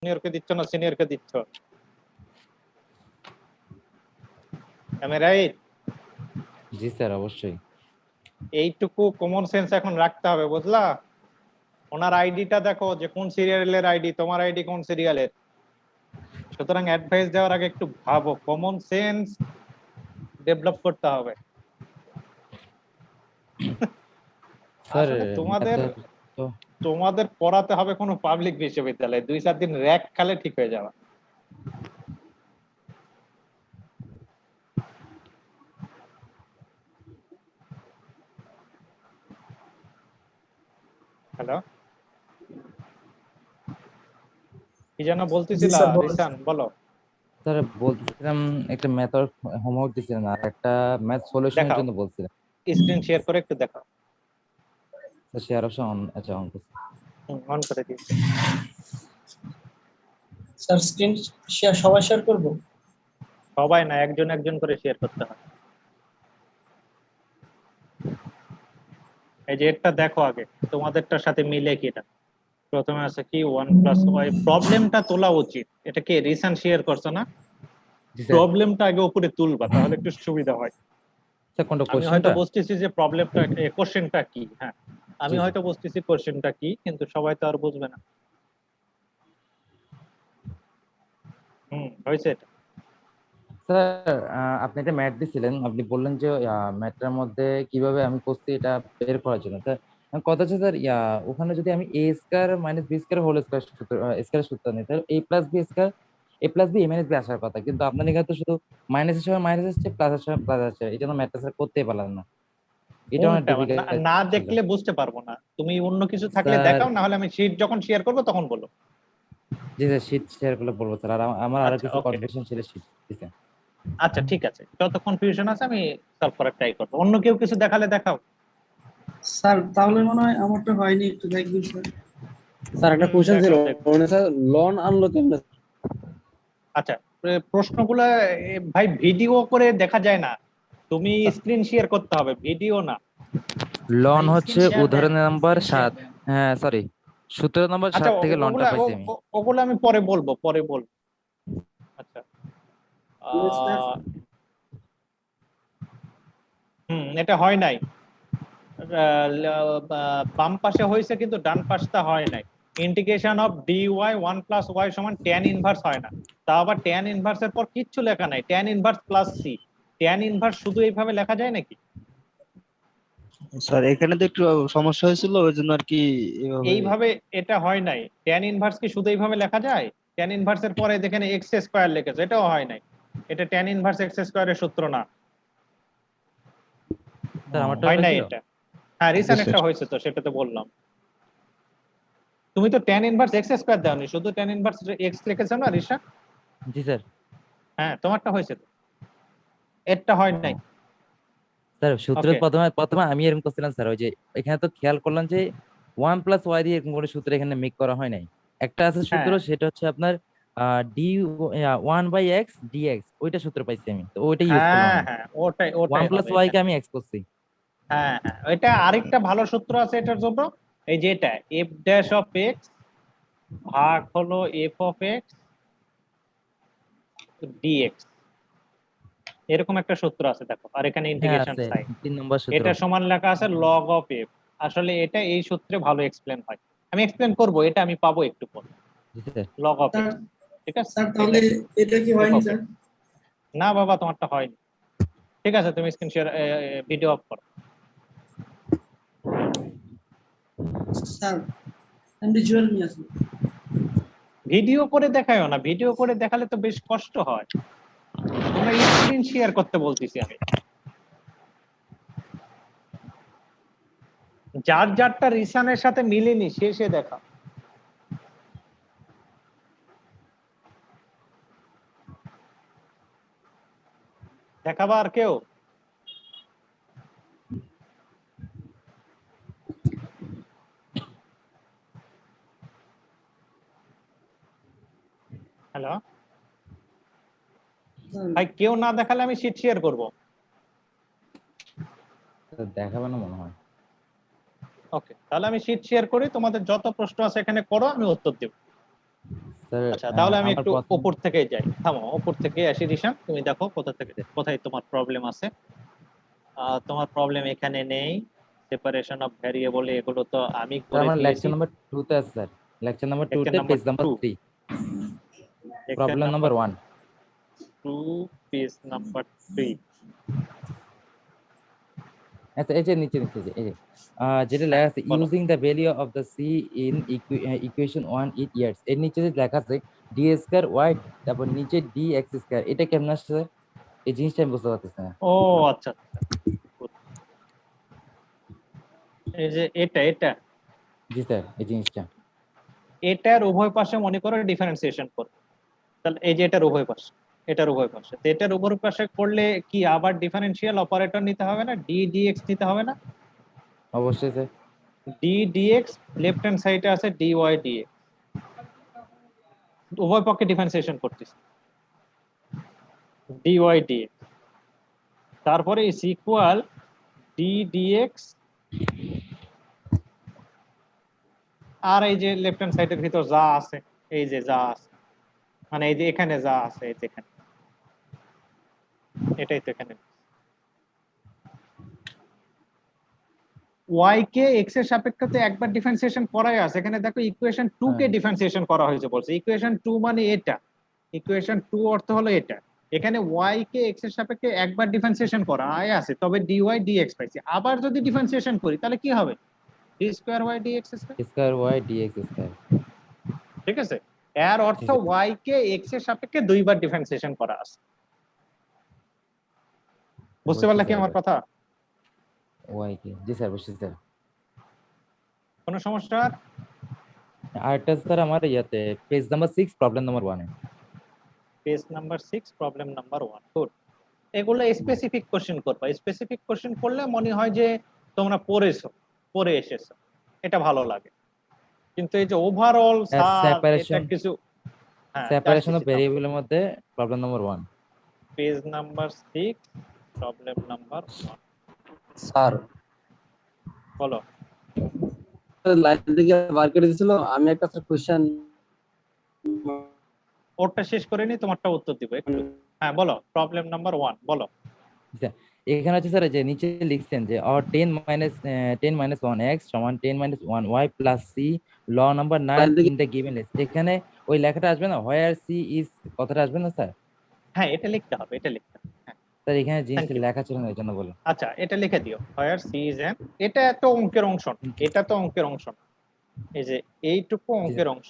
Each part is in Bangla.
জুনিয়রকে দিচ্ছ না সিনিয়রকে দিচ্ছ? আমি রাইট? জি স্যার অবশ্যই। এইটুকু কমন সেন্স এখন রাখতে হবে, বুঝলা? ওনার আইডিটা দেখো যে কোন সিরিয়ালের আইডি, তোমার আইডি কোন সিরিয়ালের। সুতরাং অ্যাডভাইস দেওয়ার আগে একটু ভাবো, কমন সেন্স ডেভেলপ করতে হবে। স্যার আসলে তোমাদের পড়াতে হবে কোনো পাবলিক বিশ্ববিদ্যালয়ে, 2-4 দিন র‍্যাক খালে ঠিক হয়ে যাবে। হ্যালো, কি যেন বলতেছিলা রিসান, বলো। স্যার বলতেছিলাম একটা মেথড হোমওয়ার্ক দিছিলেন আর একটা ম্যাথ সলিউশনের দেখাও, জন্য বলছিলেন। স্ক্রিন শেয়ার করে একটু দেখাও। স্যার শেয়ার অপশন অন, আচ্ছা অন করছি। অন করে দিয়েছি। স্যার স্ক্রিন শেয়ার সবাই শেয়ার করব? সবাই না, একজন একজন করে শেয়ার করতে হয়। এই যে একটা দেখো আগে, তোমাদেরটার সাথে মিলে কি এটা। প্রথমে আছে কি 1+y, প্রবলেমটা তোলা উচিত। এটা কি রিসান শেয়ার করছো না? জি স্যার। প্রবলেমটা আগে উপরে তুলবা, তাহলে একটু সুবিধা হয়। স্যার কোনটা আমি হয়তো কোশ্চেনটা? বুঝতেছি যে প্রবলেমটা, কোশ্চেনটা কি, হ্যাঁ আমি জি জি। হয়তো বুঝতেছি কোশ্চেনটা কি, কিন্তু সবাই তো আর বুঝবে না। হয়েছে এটা। স্যার আপনি একটা ম্যাথ দিছিলেন, আপনি বললেন যে ম্যাথটার মধ্যে কিভাবে আমি করছি এটা বের করার জন্য। স্যার কথা হচ্ছে স্যার ওখানে যদি আমি A square minus B square whole square সূত্র স্কয়ার সূত্র নিই, তাহলে A plus B square A plus B A minus B আসার কথা, কিন্তু আপনার এখানে তো শুধু মাইনাসের সময় মাইনাস আসছে, প্লাসের সময় প্লাস আসছে, এই জন্য ম্যাথটা স্যার করতেই পারলাম না। এটা অনেক কোনটা ডিফিকাল্ট না ছিল। দেখলে বুঝতে পারবো না। তুমি অন্য কিছু থাকলে স্যার দেখাও, না হলে আমি শীট যখন শেয়ার করবো তখন বলো। জি স্যার শীট শেয়ার করলে বলবো স্যার, আর আমার আরো আচ্ছা কিছু ওকে, কনফিউশন ছিল শীট। জি স্যার। আচ্ছা ঠিক আছে, যত কনফিউশন আছে আমি সলভ করার ট্রাই করবো। অন্য কেউ কিছু দেখালে দেখাও। স্যার তাহলে মনে হয় আমারটা হয়নি, একটু দেখবেন স্যার। স্যার একটা কোশ্চেন ছিল, দেখাও দেখো। মানে স্যার লন আনলো কেমনে? আচ্ছা, প্রশ্নগুলো ভাই ভিডিও করে দেখা যায় না, তুমি স্ক্রিন শেয়ার করতে হবে, ভিডিও না। লন ভাই স্ক্রিন হচ্ছে শেয়ার দেন, উদাহরণ নাম্বার স্ক্রিন শেয়ার 7। দেন। হ্যাঁ সরি, সূত্র নাম্বার আচ্ছা 7 থেকে লনটা ওগুলা পাইছি আমি। ওগুলো আমি পরে বলবো, পরে বলবো। আচ্ছা, স্যার আহ, এটা হয় নাই। বাম পাশে হয়েছে কিন্তু ডান পাশটা হয় নাই। Integration of D Y 1+y সমান ট্যান ইনভার্স হয় না। তা আবার ট্যান ইনভার্সের পর কিচ্ছু লেখা নাই, tan inverse plus C. Tan inverse শুধু এইভাবে লেখা যায় নাকি? স্যার এখানে তো একটু সমস্যা হয়েছিল, ওই জন্য আর কি এভাবে। এইভাবে এটা হয় নাই। ট্যান ইনভার্স কি শুধু এইভাবে লেখা যায়? ট্যান ইনভার্সের পরে যেখানে এক্স স্কয়ার লিখেছে, এটাও হয় নাই। এটা ট্যান ইনভার্স এক্স স্কয়ারের সূত্র না, স্যার আমারটা হয় নাই হয়েছিল। এটা। হ্যাঁ জি রিসেন্ট স্যার। একটা হয়েছে তো, সেটা তো বললাম। তুমি তো ট্যান ইনভার্স এক্স স্কয়ার দাওনি, শুধু ট্যান ইনভার্স এক্স লিখেছো না রিসা? জি স্যার। হ্যাঁ তোমারটা হয়েছে তো, এরটা হয় নাই। স্যার সূত্র ওকে, প্রথমে প্রথমে আমি এরকম করছিলাম স্যার, ওই যে এখানে তো খেয়াল করলাম যে 1+y দিয়ে এরকম করে সূত্র এখানে মেক করা হয় নাই। একটা আছে সূত্র, হ্যাঁ সেটা হচ্ছে আপনার ডি 1/x dx, ওইটা সূত্র পাইছি আমি, তো ওইটা ইউজ করলাম হ্যাঁ আমি। হ্যাঁ, ওটাই ওয়ান ওটাই প্লাস হবে ওয়াই কে এখানে। আমি এক্স করছি। হ্যাঁ হ্যাঁ, এটা আরেকটা ভালো সূত্র আছে এটার জন্য। এই যে এটা এফ ড্যাশ অফ এক্স ভাগ হলো এফ অফ এক্স ডিএক্স, এরকম একটা সূত্র আছে দেখো। আর এখানে হ্যাঁ ইন্টিগ্রেশন আছে, সাইন, 3 নম্বর সূত্র। এটা সমান লেখা আছে লগ অফ এফ। আসলে এটা এই সূত্রে ভালো এক্সপ্লেন হয়। আমি এক্সপ্লেন করব, এটা আমি পাবো একটু পর। জি sir. Log of sir X, ঠিক আছে, স্যার তাহলে এটাই এটা কি এফ হয়নি অফ স্যার? এক্স। না বাবা, তোমারটা হয়নি। ঠিক আছে, তুমি স্ক্রিন শেয়ার, ভিডিও অফ করো। স্যার ভিজুয়াল নিয়ে আসুন। ভিডিও করে দেখায়ও না, ভিডিও করে দেখালে তো বেশ কষ্ট হয়। তোমরা স্ক্রিন শেয়ার করতে বলতেছি আমি। যার যারটা রিসানের সাথে মিলেনি সে দেখা। দেখাবা আর কেউ? হ্যালো ভাই, কেউ না দেখালে আমি শিট শেয়ার করবো। দেখাবে না মনে হয়। ওকে, তাহলে আমি শিট শেয়ার করি, তোমাদের যত প্রশ্ন আছে এখানে করো, আমি উত্তর দেব। স্যার আচ্ছা তাহলে আমি আমার একটু প্রথম উপর থেকে যাই, থামো, উপর থেকে আসি রিশান, তুমি দেখো কোথায় তোমার প্রবলেম আছে। তোমার প্রবলেম এখানে নেই, সেপারেশন অফ ভ্যারিয়েবল এগুলো তো আমি স্যার করে আমার দিয়েছি। লেকচার নাম্বার 2 তে আছে স্যার, লেকচার নাম্বার 2 লেকচার তে number page number 2, 3, lecture problem number number 1। 2, page number 3। আচ্ছা এই যে নিচে যে এই যে যেটা লেখা আছে বলো। Using the value of the sea in equation 1 it years, এর নিচে যে লেখা আছে ডি স্কয়ার ওয়াই, তারপর নিচে ডি এক্স স্কয়ার, এটা কেমন আসছে স্যার? এই জিনিসটা আমি বুঝতে পারতেছি না। ও আচ্ছা আচ্ছা, এই যে এটা জি স্যার, এই জিনিসটা এটার উভয় পাশে মনে করো ডিফারেন্সিয়েশন করো, তাহলে এই যে এটার উভয় পাশে তো এটার উভয় পাশে করলে কি আবার ডিফারেন্সিয়াল অপারেটর নিতে হবে না, ডি ডিএক্স নিতে হবে না? অবশ্যই sir. D dx, left hand সাইডে আছে ডি ওয়াই ডিএক্স, উভয় পক্ষে ডিফারেন্সিয়েশন করতেছি ডি ওয়াই ডিএক্স, তারপরে ইজ ইকুয়াল ডি ডিএক্স, আর এই যে লেফট হ্যান্ড সাইডের ভিতর যা আছে, এই যে যা আছে মানে এই যে এখানে যা আছে, এই যে এখানে এটাই তো এখানে y কে x এর সাপেক্ষে একবার ডিফারেন্সিয়েশন করাই আছে, এখানে দেখো ইকুয়েশন 2 কে হ্যাঁ। ডিফারেন্সিয়েশন করা হয়েছে বলছে, ইকুয়েশন 2 মানে এটা, ইকুয়েশন 2 অর্থ হলো এটা, এখানে y কে x এর সাপেক্ষে একবার ডিফারেন্সিয়েশন করা আছে, তবে dy dx পাইছি, আবার যদি ডিফারেন্সিয়েশন করি তাহলে কি হবে, d square y dx square, square y d x square. ঠিক আছে, এর অর্থ জি স্যার। y কে x এর সাপেক্ষে দুইবার ডিফারেন্সিয়েশন করা আছে, বুঝতে পারলে কি আমার কথা? ওয়াই কে, জি স্যার বুঝছি স্যার। কোনো সমস্যা? আরেকটা স্যার আমার ইয়াতে পেজ নাম্বার 6 প্রবলেম নাম্বার 1 এ। Page number 6 problem number 1, good. এগুলো স্পেসিফিক কোশ্চেন করবা, স্পেসিফিক কোশ্চেন করলে মনে হয় যে তোমরা পড়ে এসেছো, এটা ভালো লাগে, কিন্তু এই যে ওভারঅল স্যার এটা সেপারেশন কিছু, হ্যাঁ সেপারেশন অফ ভেরিয়েবলের মধ্যে problem number 1। Page number 6 problem number 1, sir বলো। লাইন থেকে বার করে দিয়েছিল, আমি একটা কোশ্চেন ওরটা শেষ করে নি, তোমারটা উত্তর দিব একটু। হ্যাঁ বলো, প্রবলেম নাম্বার 1 বলো। আচ্ছা, এখানে হচ্ছে স্যার যে নিচে লিখছেন যে or 10 minus 1x সমান 10 minus 1y plus c law number 9 in the given list, এখানে ওই লেখাটা আসবে না, where c is কথাটা আসবে না স্যার? হ্যাঁ এটা লিখতে হবে, এটা লিখতে হবে, হ্যাঁ স্যার এখানে থ্যাংক জিনিসটা ইউ। লেখা ছিল না, এই জন্য বললাম। আচ্ছা এটা লিখে দিও, হোয়ার সি ইজ এন, এটা তো অঙ্কের অংশ না, এটা তো অঙ্কের অংশ না, এই যে এইটুকু জি অঙ্কের স্যার। অংশ,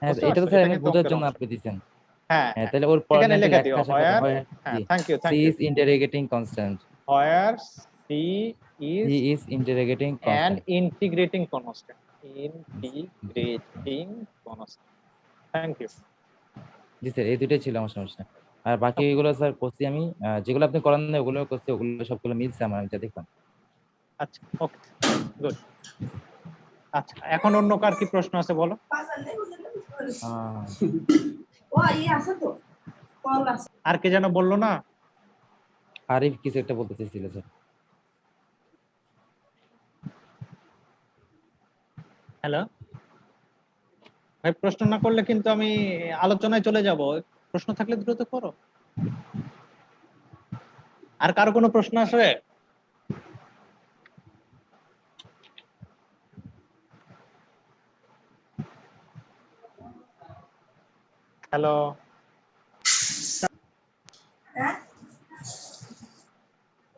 হ্যাঁ বুঝতে এটা তো পারছো, স্যার এটা আমি কিন্তু বোঝার অঙ্কের জন্য অংশ। আপনি দিয়েছেন। হ্যাঁ হ্যাঁ হ্যাঁ, তাহলে ওর এখানে পয়েন্টে লিখে লেখা দিও আসার কথা হোয়ার, হয়। হ্যাঁ জি, thank you c is interrogating constant, where C is he is interrogating an constant। Integrating constant, integrating constant, thank you. জি স্যার, এই দুটোই ছিল আমার সমস্যা। আর বাকি এগুলো স্যার করছি আমি, যেগুলো আপনি করান না ওগুলো করছি, ওগুলো সবগুলো মিলছে আমার, আমি যা দেখলাম। আচ্ছা ওকে, গুড। আচ্ছা এখন অন্য কার কি প্রশ্ন আছে বলো। আহ, আর কে যেন বললো না, আরিফ কিছু একটা বলতে চাইছিল স্যার। হ্যালো ভাই, প্রশ্ন না করলে কিন্তু আমি আলোচনায় চলে যাব, প্রশ্ন থাকলে দ্রুত করো। আর কারো কোনো প্রশ্ন আছে? হ্যালো,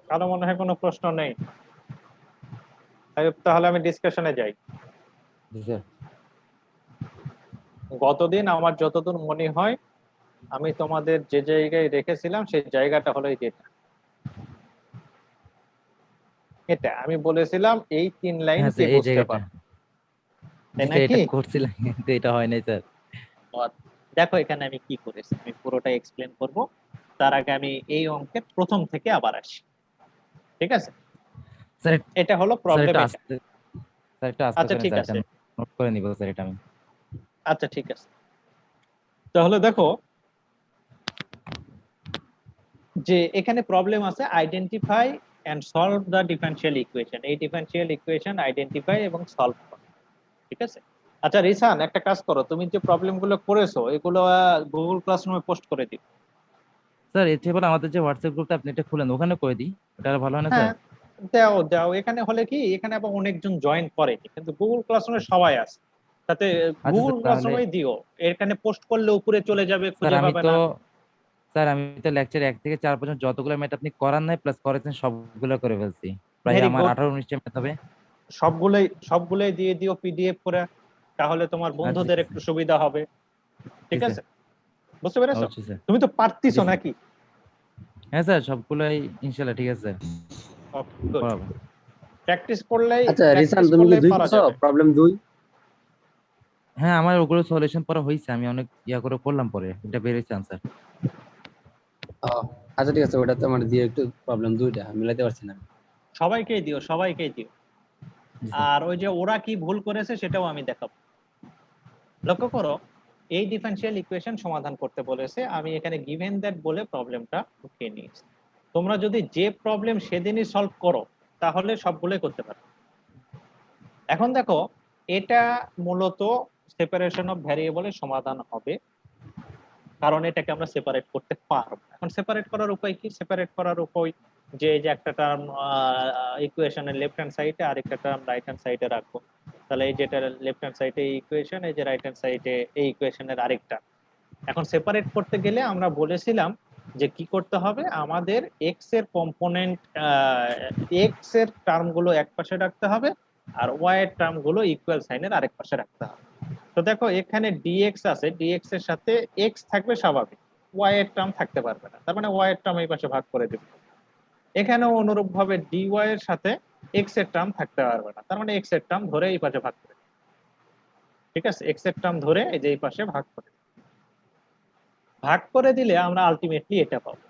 কারো মনে হয় কোনো প্রশ্ন নেই, তাহলে আমি ডিসকাশনে যাই। জি স্যার। গতদিন আমার যতদূর মনে হয় আমি তোমাদের যে জায়গায় রেখেছিলাম সেই জায়গাটা হলো এই যেটা, এটা আমি বলেছিলাম এই 3 লাইন হ্যাঁ কে স্যার এই বুঝতে জায়গাটা, পারে, জি তাই স্যার নাকি? এটা করছিলাম কিন্তু এটা হয় নাই স্যার। দেখো এখানে আমি কি করেছি, আমি পুরোটা এক্সপ্লেন করব, তার আগে আমি এই অঙ্কের প্রথম থেকে আবার আসি, ঠিক আছে? স্যার এটা হলো স্যার প্রবলেম, এটা এটা। আস্তে, স্যার এটা আস্তে আচ্ছা করেন ঠিক স্যার, এটা আছে, নোট করে নিব স্যার এটা আমি। আচ্ছা ঠিক আছে, তাহলে দেখো যে এখানে প্রবলেম আছে identify and solve the differential equation, এই ডিফারেনশিয়াল ইকুয়েশন আইডেন্টিফাই এবং সলভ করা, ঠিক আছে? আচ্ছা রিসান, একটা কাজ করো, তুমি যে প্রবলেম গুলো করেছো এগুলো গুগল ক্লাসরুমে পোস্ট করে দিও। স্যার এর চেয়ে বলে আমাদের যে হোয়াটসঅ্যাপ গ্রুপটা আপনি এটা খুলেন, ওখানে করে দিই, ওটা আর ভালো হয় না হ্যাঁ, স্যার? দাও দাও। এখানে হলে কি, এখানে আবার অনেকজন জয়েন করে, কিন্তু গুগল ক্লাসরুমে সবাই আছে, তাতে আচ্ছা গুগল স্যার তাহলে। ক্লাসরুমেই দিও। এখানে পোস্ট করলে উপরে চলে যাবে, স্যার খুঁজে আমি পাবে তো না। স্যার আমি তো লেকচার 1 থেকে 4 পর্যন্ত যতগুলো ম্যাথ আপনি করান নাই প্লাস করেছেন সবগুলো করে ফেলছি। প্রায় ভেরি আমার গুড। 18-19টা ম্যাথ হবে। সবগুলোই সবগুলোই দিয়ে দিও পিডিএফ করে, তাহলে তোমার আচ্ছা ঠিক বন্ধুদের আছে। একটু সুবিধা হবে। জি ঠিক স্যার, আছে, বুঝতে পেরেছো? অবশ্যই স্যার। তুমি তো জি পারতিছো স্যার। নাকি? হ্যাঁ স্যার, সবগুলোই ইনশাল্লাহ ঠিক আছে ওকে, গুড। পড়াবো। প্র্যাকটিস করলেই আচ্ছা রিসান, প্র্যাকটিস তুমি কি করলেই 2 পারা করছো? যাবে। প্রবলেম 2? হ্যাঁ আমার ওগুলো সলিউশন পড়া হয়েছে, আমি অনেক করে করলাম, পরে এটা বেরিয়েছে আনসার। আচ্ছা ঠিক আছে, ওটা তো আমার দিয়ে একটু প্রবলেম 2টা মিলাতে পারছি না। সবাইকেই দিও, সবাইকেই দিও। জি স্যার। আর ওই যে ওরা কি ভুল করেছে সেটাও আমি দেখাবো। লক্ষ্য করো, এই ডিফারেনশিয়াল ইকুয়েশন সমাধান করতে বলেছে, আমি এখানে গিভেন দ্যাট বলে প্রবলেমটা উঠিয়ে নিয়েছি। তোমরা যদি যে প্রবলেম সেদিনই সলভ করো তাহলে সবগুলোই করতে পারবে। এখন দেখো, এটা মূলত সেপারেশন অফ ভ্যারিয়েবলের সমাধান হবে, কারণ এটাকে আমরা সেপারেট করতে পারবো। এখন সেপারেট করার উপায় কি? সেপারেট করার উপায় যে যে একটা টার্ম ইকুয়েশনের লেফট হ্যান্ড সাইডে আর একটা টার্ম রাইট হ্যান্ড সাইডে রাখবো, তাহলে এই যেটা লেফট হ্যান্ড সাইডে এই ইকুয়েশন, এই যে রাইট হ্যান্ড সাইডে এই ইকুয়েশনের আরেকটা। এখন সেপারেট করতে গেলে আমরা বলেছিলাম যে কি করতে হবে, আমাদের এক্স এর কম্পোনেন্ট, এক্স এর টার্ম গুলো এক পাশে রাখতে হবে আর ওয়াই এর টার্ম গুলো ইকুয়াল সাইনের আরেক পাশে রাখতে হবে। তো দেখো এখানে ডিএক্স আছে, ডিএক্স এর সাথে এক্স থাকবে স্বাভাবিক, ওয়াই এর টার্ম থাকতে পারবে না, তার মানে ওয়াই এর টার্ম এই পাশে ভাগ করে দেবে। এখানেও অনুরূপ ভাবে ডিওয়াই এর সাথে এক্স এর টার্ম থাকতে পারবে না, তার মানে এক্স এর টার্ম ধরে এই পাশে ভাগ করে। ঠিক আছে, এক্স এর টার্ম ধরে এই যে এই পাশে ভাগ করে, ভাগ করে দিলে আমরা আলটিমেটলি এটা পাবো।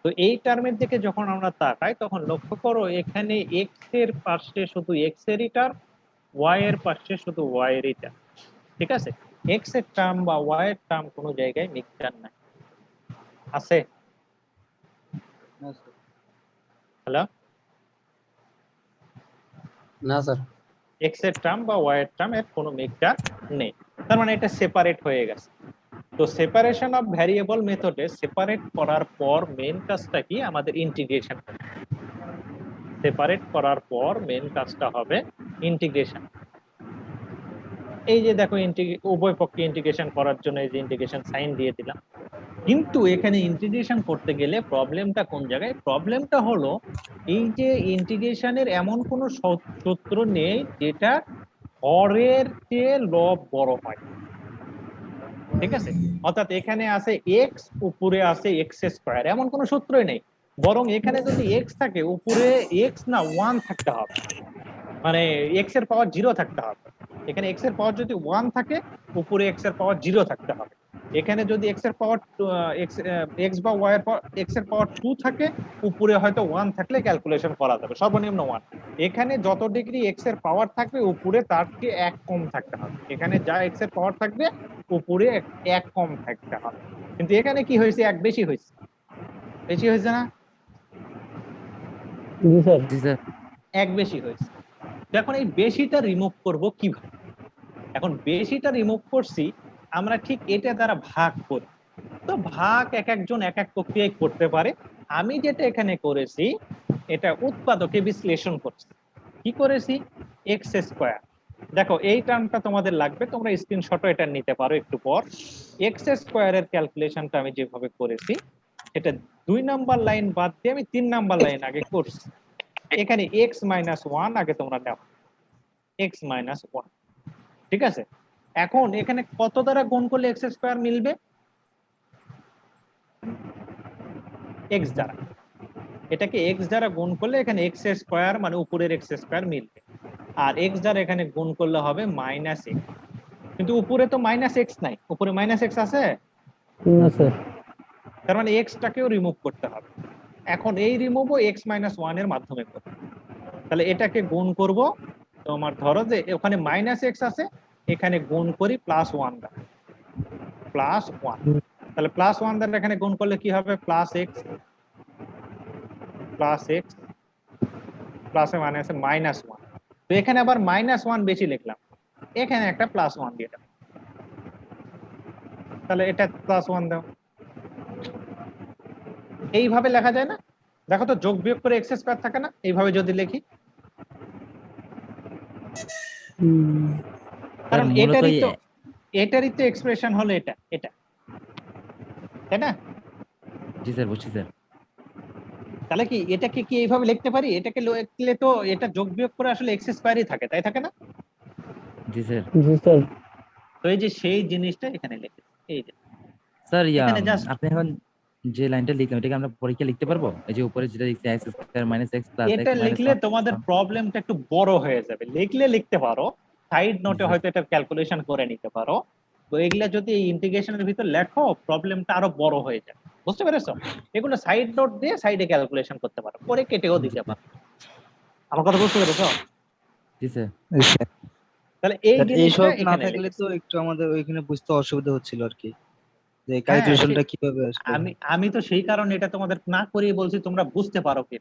তো এই টার্মের দিকে যখন আমরা তাকাই তখন লক্ষ্য করো এখানে এক্স এর পাশে শুধু এক্স এরই টার্ম, ওয়াই এর পাশে শুধু ওয়াই এরই টার্ম। ঠিক আছে, এক্স এর টার্ম বা ওয়াই এর টার্ম কোনো জায়গায় মিক্সচার নাই, আছে? হ্যালো, না স্যার। এক্স এর টার্ম বা ওয়াই এর টার্ম এর কোনো মিক্সচার নেই, তার মানে এটা সেপারেট হয়ে গেছে। তো সেপারেশন অফ ভ্যারিয়েবল মেথডে সেপারেট করার পর মেন কাজটা কি, আমাদের ইন্টিগ্রেশন। সেপারেট করার পর মেন কাজটা হবে ইন্টিগ্রেশন। এই যে দেখো উভয় পক্ষে ইন্টিগ্রেশন করার জন্য এই যে ইন্টিগ্রেশন সাইন দিয়ে দিলাম। কিন্তু এখানে ইন্টিগ্রেশন করতে গেলে প্রবলেমটা কোন জায়গায়? প্রবলেমটা হলো এই যে ইন্টিগ্রেশনের এমন কোনো সূত্র নেই যেটা হরের চেয়ে লব বড় হয়। ঠিক আছে, অর্থাৎ এখানে আছে এক্স, উপরে আছে এক্স স্কয়ার, এমন কোনো সূত্রই নেই। বরং এখানে যদি এক্স থাকে উপরে এক্স না 1 থাকতে হবে, মানে এক্স এর পাওয়ার 0 থাকতে হবে। এখানে এক্স এর পাওয়ার যদি 1 থাকে উপরে এক্স এর পাওয়ার 0 থাকতে হবে। এখানে যদি এক্স এর পাওয়ার এক্স বা ওয়াই এর পাওয়ার এক্স এর পাওয়ার 2 থাকে, উপরে হয়তো 1 থাকলে ক্যালকুলেশন করা যাবে, সর্বনিম্ন 1। এখানে যত ডিগ্রি এক্স এর পাওয়ার থাকবে উপরে তার চেয়ে 1 কম থাকতে হবে। এখানে যা এক্স এর পাওয়ার থাকবে উপরে 1 কম থাকতে হবে। কিন্তু এখানে কি হয়েছে, 1 বেশি হয়েছে, বেশি হয়েছে না? জি স্যার। জি স্যার। 1 বেশি হয়েছে। এখন এই বেশিটা রিমুভ করব কিভাবে? এখন বেশিটা রিমুভ করছি আমরা ঠিক এটা দ্বারা ভাগ করি। তো ভাগ এক একজন এক এক প্রক্রিয়ায় করতে পারে। আমি যেটা এখানে করেছি এটা উৎপাদকে বিশ্লেষণ করছি। কি করেছি? X square. দেখো এই টার্মটা তোমাদের লাগবে, তোমরা স্ক্রিনশটও এটা নিতে পারো একটু পর। এক্স স্কয়ারের ক্যালকুলেশনটা আমি যেভাবে করেছি এটা 2 নাম্বার লাইন বাদ দিয়ে আমি 3 নাম্বার লাইন আগে করছি। এখানে এক্স মাইনাস 1 আগে তোমরা নাও, এক্স মাইনাস 1। ঠিক আছে, এখন এখানে কত দ্বারা গুণ করলে এক্স স্কয়ার মিলবে? এক্স দ্বারা। এটাকে এক্স দ্বারা গুণ করলে এখানে এক্স স্কয়ার মানে উপরের এক্স স্কয়ার মিলবে, আর এক্স দ্বারা এখানে গুণ করলে হবে মাইনাস এক্স। কিন্তু উপরে তো মাইনাস এক্স নাই, উপরে মাইনাস এক্স আছে? না স্যার। তার মানে এক্সটাকেও রিমুভ করতে হবে। এখন এই রিমুভও এক্স মাইনাস 1 এর মাধ্যমে করব। তাহলে এটাকে গুণ করব, তোমার ধরো যে ওখানে মাইনাস এক্স আছে, এখানে গুণ করি প্লাস 1 দ্বারা, প্লাস 1। তাহলে প্লাস 1 দ্বারা এখানে গুণ করলে কি হবে? প্লাস এক্স, প্লাস এক্স, প্লাসে মানে আছে মাইনাস 1। তো এখানে আবার মাইনাস 1 বেশি লিখলাম, এখানে একটা +1 দিয়ে দাও, তাহলে এটা +1 দাও। এইভাবে লেখা যায় না? দেখো তো, যোগ বিয়োগ করে এক্স স্কয়ার থাকে না? এইভাবে যদি লিখি, কারণ মূলত এটারই তো এক্সপ্রেশন হলো এটা, তাই না? জি স্যার, বুঝছি স্যার। তাহলে কি এটাকে কি এইভাবে লিখতে পারি? এটাকে লিখলে তো এটা যোগ বিয়োগ করে আসলে এক্স স্কয়ারই থাকে, তাই থাকে না? জি স্যার। তো এই যে সেই জিনিসটা এখানে লিখে, এই যে স্যার এখানে জাস্ট আপনি এখন যে লাইনটা লিখলাম এটাকে আমরা পরীক্ষা লিখতে পারবো? এই যে উপরে যেটা লিখছে x square minus x plus x এটা মাইনাস লিখলে 1। তোমাদের প্রবলেমটা একটু বড় হয়ে যাবে। লিখলে লিখতে পারো, সাইড নোটে হয়তো এটা ক্যালকুলেশন করে নিতে পারো। তো এগুলা যদি এই ইন্টিগ্রেশনের ভিতর লেখো, প্রবলেমটা আরো বড় হয়ে যাবে। বুঝতে পেরেছো? এগুলো সাইড নোট দিয়ে সাইডে ক্যালকুলেশন করতে পারো, পরে কেটেও দিতে পারো। আমার কথা বুঝতে পেরেছো? জি স্যার। তাহলে এই জিনিসটা এইসব না এখানে থাকলে লিখেছি। তো একটু আমাদের ওইখানে বুঝতে অসুবিধা হচ্ছিল আর কি, যে হ্যাঁ, ক্যালকুলেশনটা কিভাবে আসবে। আমি তো সেই কারণে এটা তোমাদের না করিয়ে বলছি তোমরা বুঝতে পারো কি।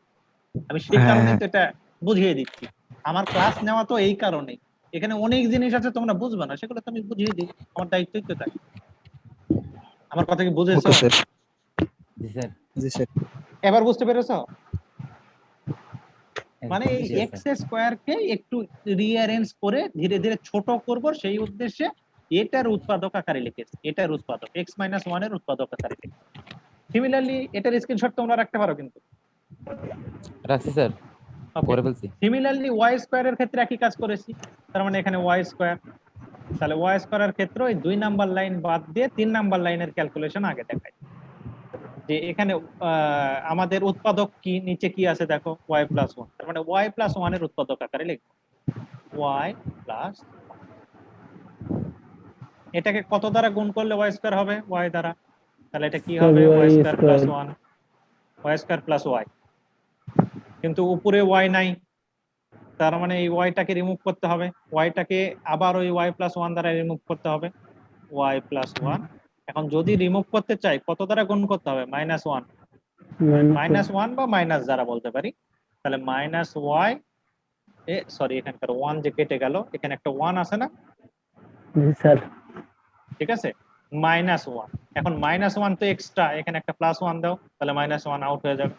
আমি সেই হ্যাঁ, কারণেই হ্যাঁ। তো এটা বুঝিয়ে দিচ্ছি। আমার ক্লাস নেওয়া তো এই কারণেই। এখানে অনেক জিনিস আছে তোমরা বুঝবে না, সেগুলো তো আমি বুঝিয়ে দিই। আমার দায়িত্বই তো তাই। আমার কথা কি বুঝেছো? Okay sir. জি স্যার। জি স্যার। এবার বুঝতে পেরেছো? মানে একদম এই ক্লিয়ার এক্স স্যার। স্কয়ার কে একটু রিঅ্যারেঞ্জ করে ধীরে ধীরে ছোট করব, সেই উদ্দেশ্যে এটার উৎপাদক আকারে লিখেছি। এটার উৎপাদক x-1 এর উৎপাদক আকারে লিখেছি। সিমিলারলি এটার স্ক্রিনশট তোমরা রাখতে পারো কিন্তু। রাখছি স্যার, ওকে, করে ফেলছি। সিমিলারলি ওয়াই স্কয়ারের ক্ষেত্রে একই কাজ করেছি। তার মানে এখানে ওয়াই স্কয়ার, তাহলে ওয়াই স্কয়ারের ক্ষেত্রে ওই 2 নাম্বার লাইন বাদ দিয়ে 3 নাম্বার লাইনের ক্যালকুলেশন আগে দেখাই। যে এখানে আমাদের উৎপাদক কি, নিচে কি আছে দেখো, y+1, তার মানে y+1 এর উৎপাদক আকারে লিখবো y+1। এটাকে কত দ্বারা গুণ করলে y স্কয়ার হবে? y দ্বারা। তাহলে এটা কি হবে? y square plus 1, y square plus y। কিন্তু উপরে y নাই, তার মানে এই ওয়াইটাকে রিমুভ করতে হবে। ওয়াইটাকে আবার ওই y+1 দ্বারা রিমুভ করতে হবে, y+1। এখন যদি রিমুভ করতে চাই কত দ্বারা গুণ করতে হবে? -1, -1 বা মাইনাস দ্বারা বলতে পারি। তাহলে -y, সরি এখানকার 1 যে কেটে গেল, এখানে একটা 1 আছে না? ঠিক আছে, -1। এখন -1 তো এক্সট্রা, এখানে একটা +1 দাও, তাহলে -1 আউট হয়ে যাবে,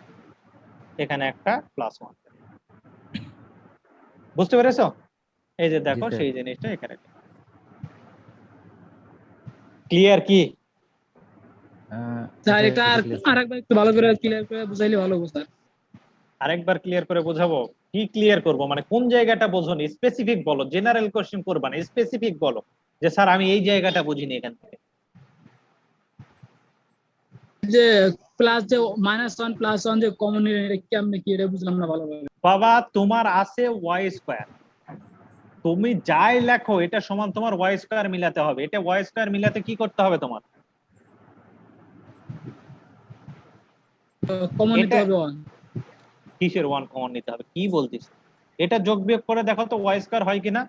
এখানে একটা +1। বুঝতে পেরেছো? এই যে জি দেখো স্যার। সেই জিনিসটা এখানে ক্লিয়ার কি? স্যার স্যার এটা এটা clear, স্যার। আরেকবার একটু ভালো করে ক্লিয়ার করে বুঝাইলে ভালো হতো স্যার। আরেকবার ক্লিয়ার করে বোঝাবো? কি ক্লিয়ার করব, মানে কোন জায়গাটা বোঝোনি? স্পেসিফিক বলো, জেনারেল কোশ্চেন করবা না, স্পেসিফিক বলো যে স্যার আমি এই জায়গাটা বুঝিনি এখান থেকে। যে -1 +1 যে কমন এটা কেমনে কি এটা বুঝলাম না ভালোভাবে। বাবা তোমার আছে ওয়াই স্কয়ার, তুমি যাই লেখো এটা সমান তোমার ওয়াই স্কয়ার মিলাতে হবে। এটা ওয়াই স্কয়ার মিলাতে কি করতে হবে তোমার? কমন নিতে এটা হবে 1। কিসের 1 কমন নিতে হবে? কি বলতিস? এটা যোগ বিয়োগ করে দেখো তো ওয়াই স্কয়ার হয় কিনা।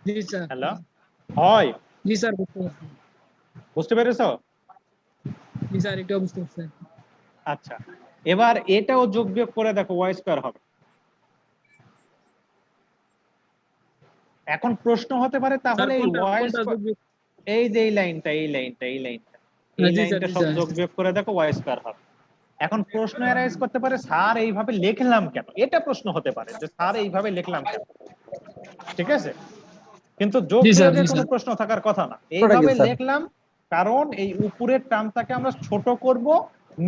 জি স্যার। হ্যালো, হয়? জি স্যার বুঝতে পারছি। বুঝতে পেরেছো? জি স্যার এটা বুঝতে পারছি। আচ্ছা, এবার এটাও যোগ বিয়োগ করে দেখো ওয়াই স্কয়ার হবে। এখন প্রশ্ন হতে পারে স্যার তাহলে এই কোনটা ওয়াই কোনটা স্কয়ার, যোগ- এই যে এই লাইনটা, এই লাইনটা, এই লাইনটা, এই জি স্যার লাইনটা জি সব স্যার। যোগ বিয়োগ করে দেখো ওয়াই স্কয়ার হবে। এখন প্রশ্ন অ্যারাইজ করতে পারে স্যার এইভাবে লিখলাম কেন, এটা প্রশ্ন হতে পারে যে স্যার এইভাবে লিখলাম কেন। ঠিক আছে, কিন্তু যোগ জি স্যার বিয়োগে জি কোনো স্যার। প্রশ্ন থাকার কথা না। এইভাবে লিখলাম কারণ এই উপরের টার্মটাকে আমরা ছোট করব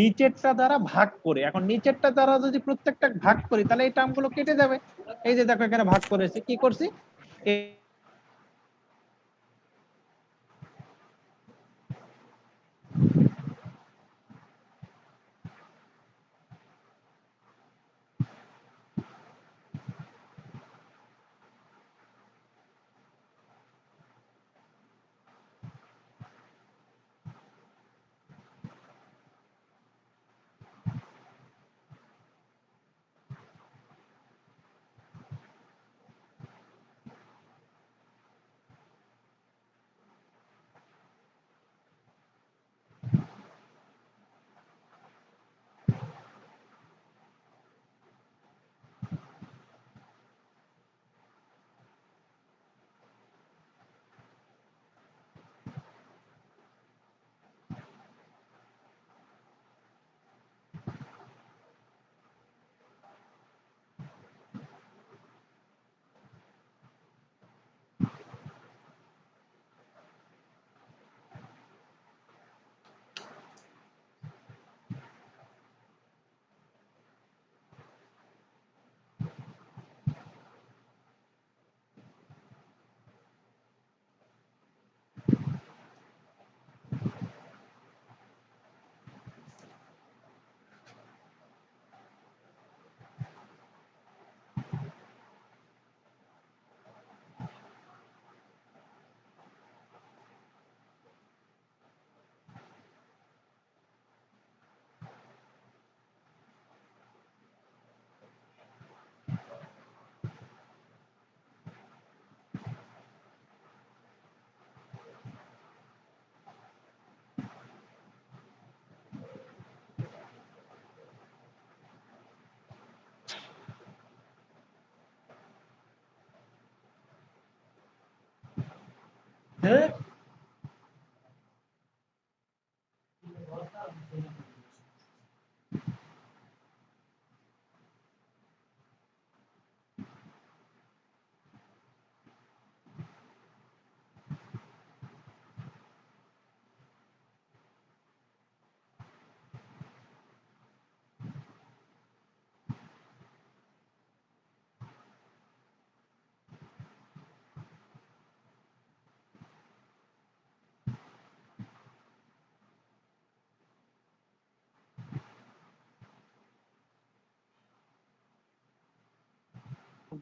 নিচেরটা দ্বারা ভাগ করে। এখন নিচেরটা দ্বারা যদি প্রত্যেকটা ভাগ করি তাহলে এই টার্মগুলো কেটে যাবে। এই যে দেখো এখানে ভাগ করেছি, কি করছি?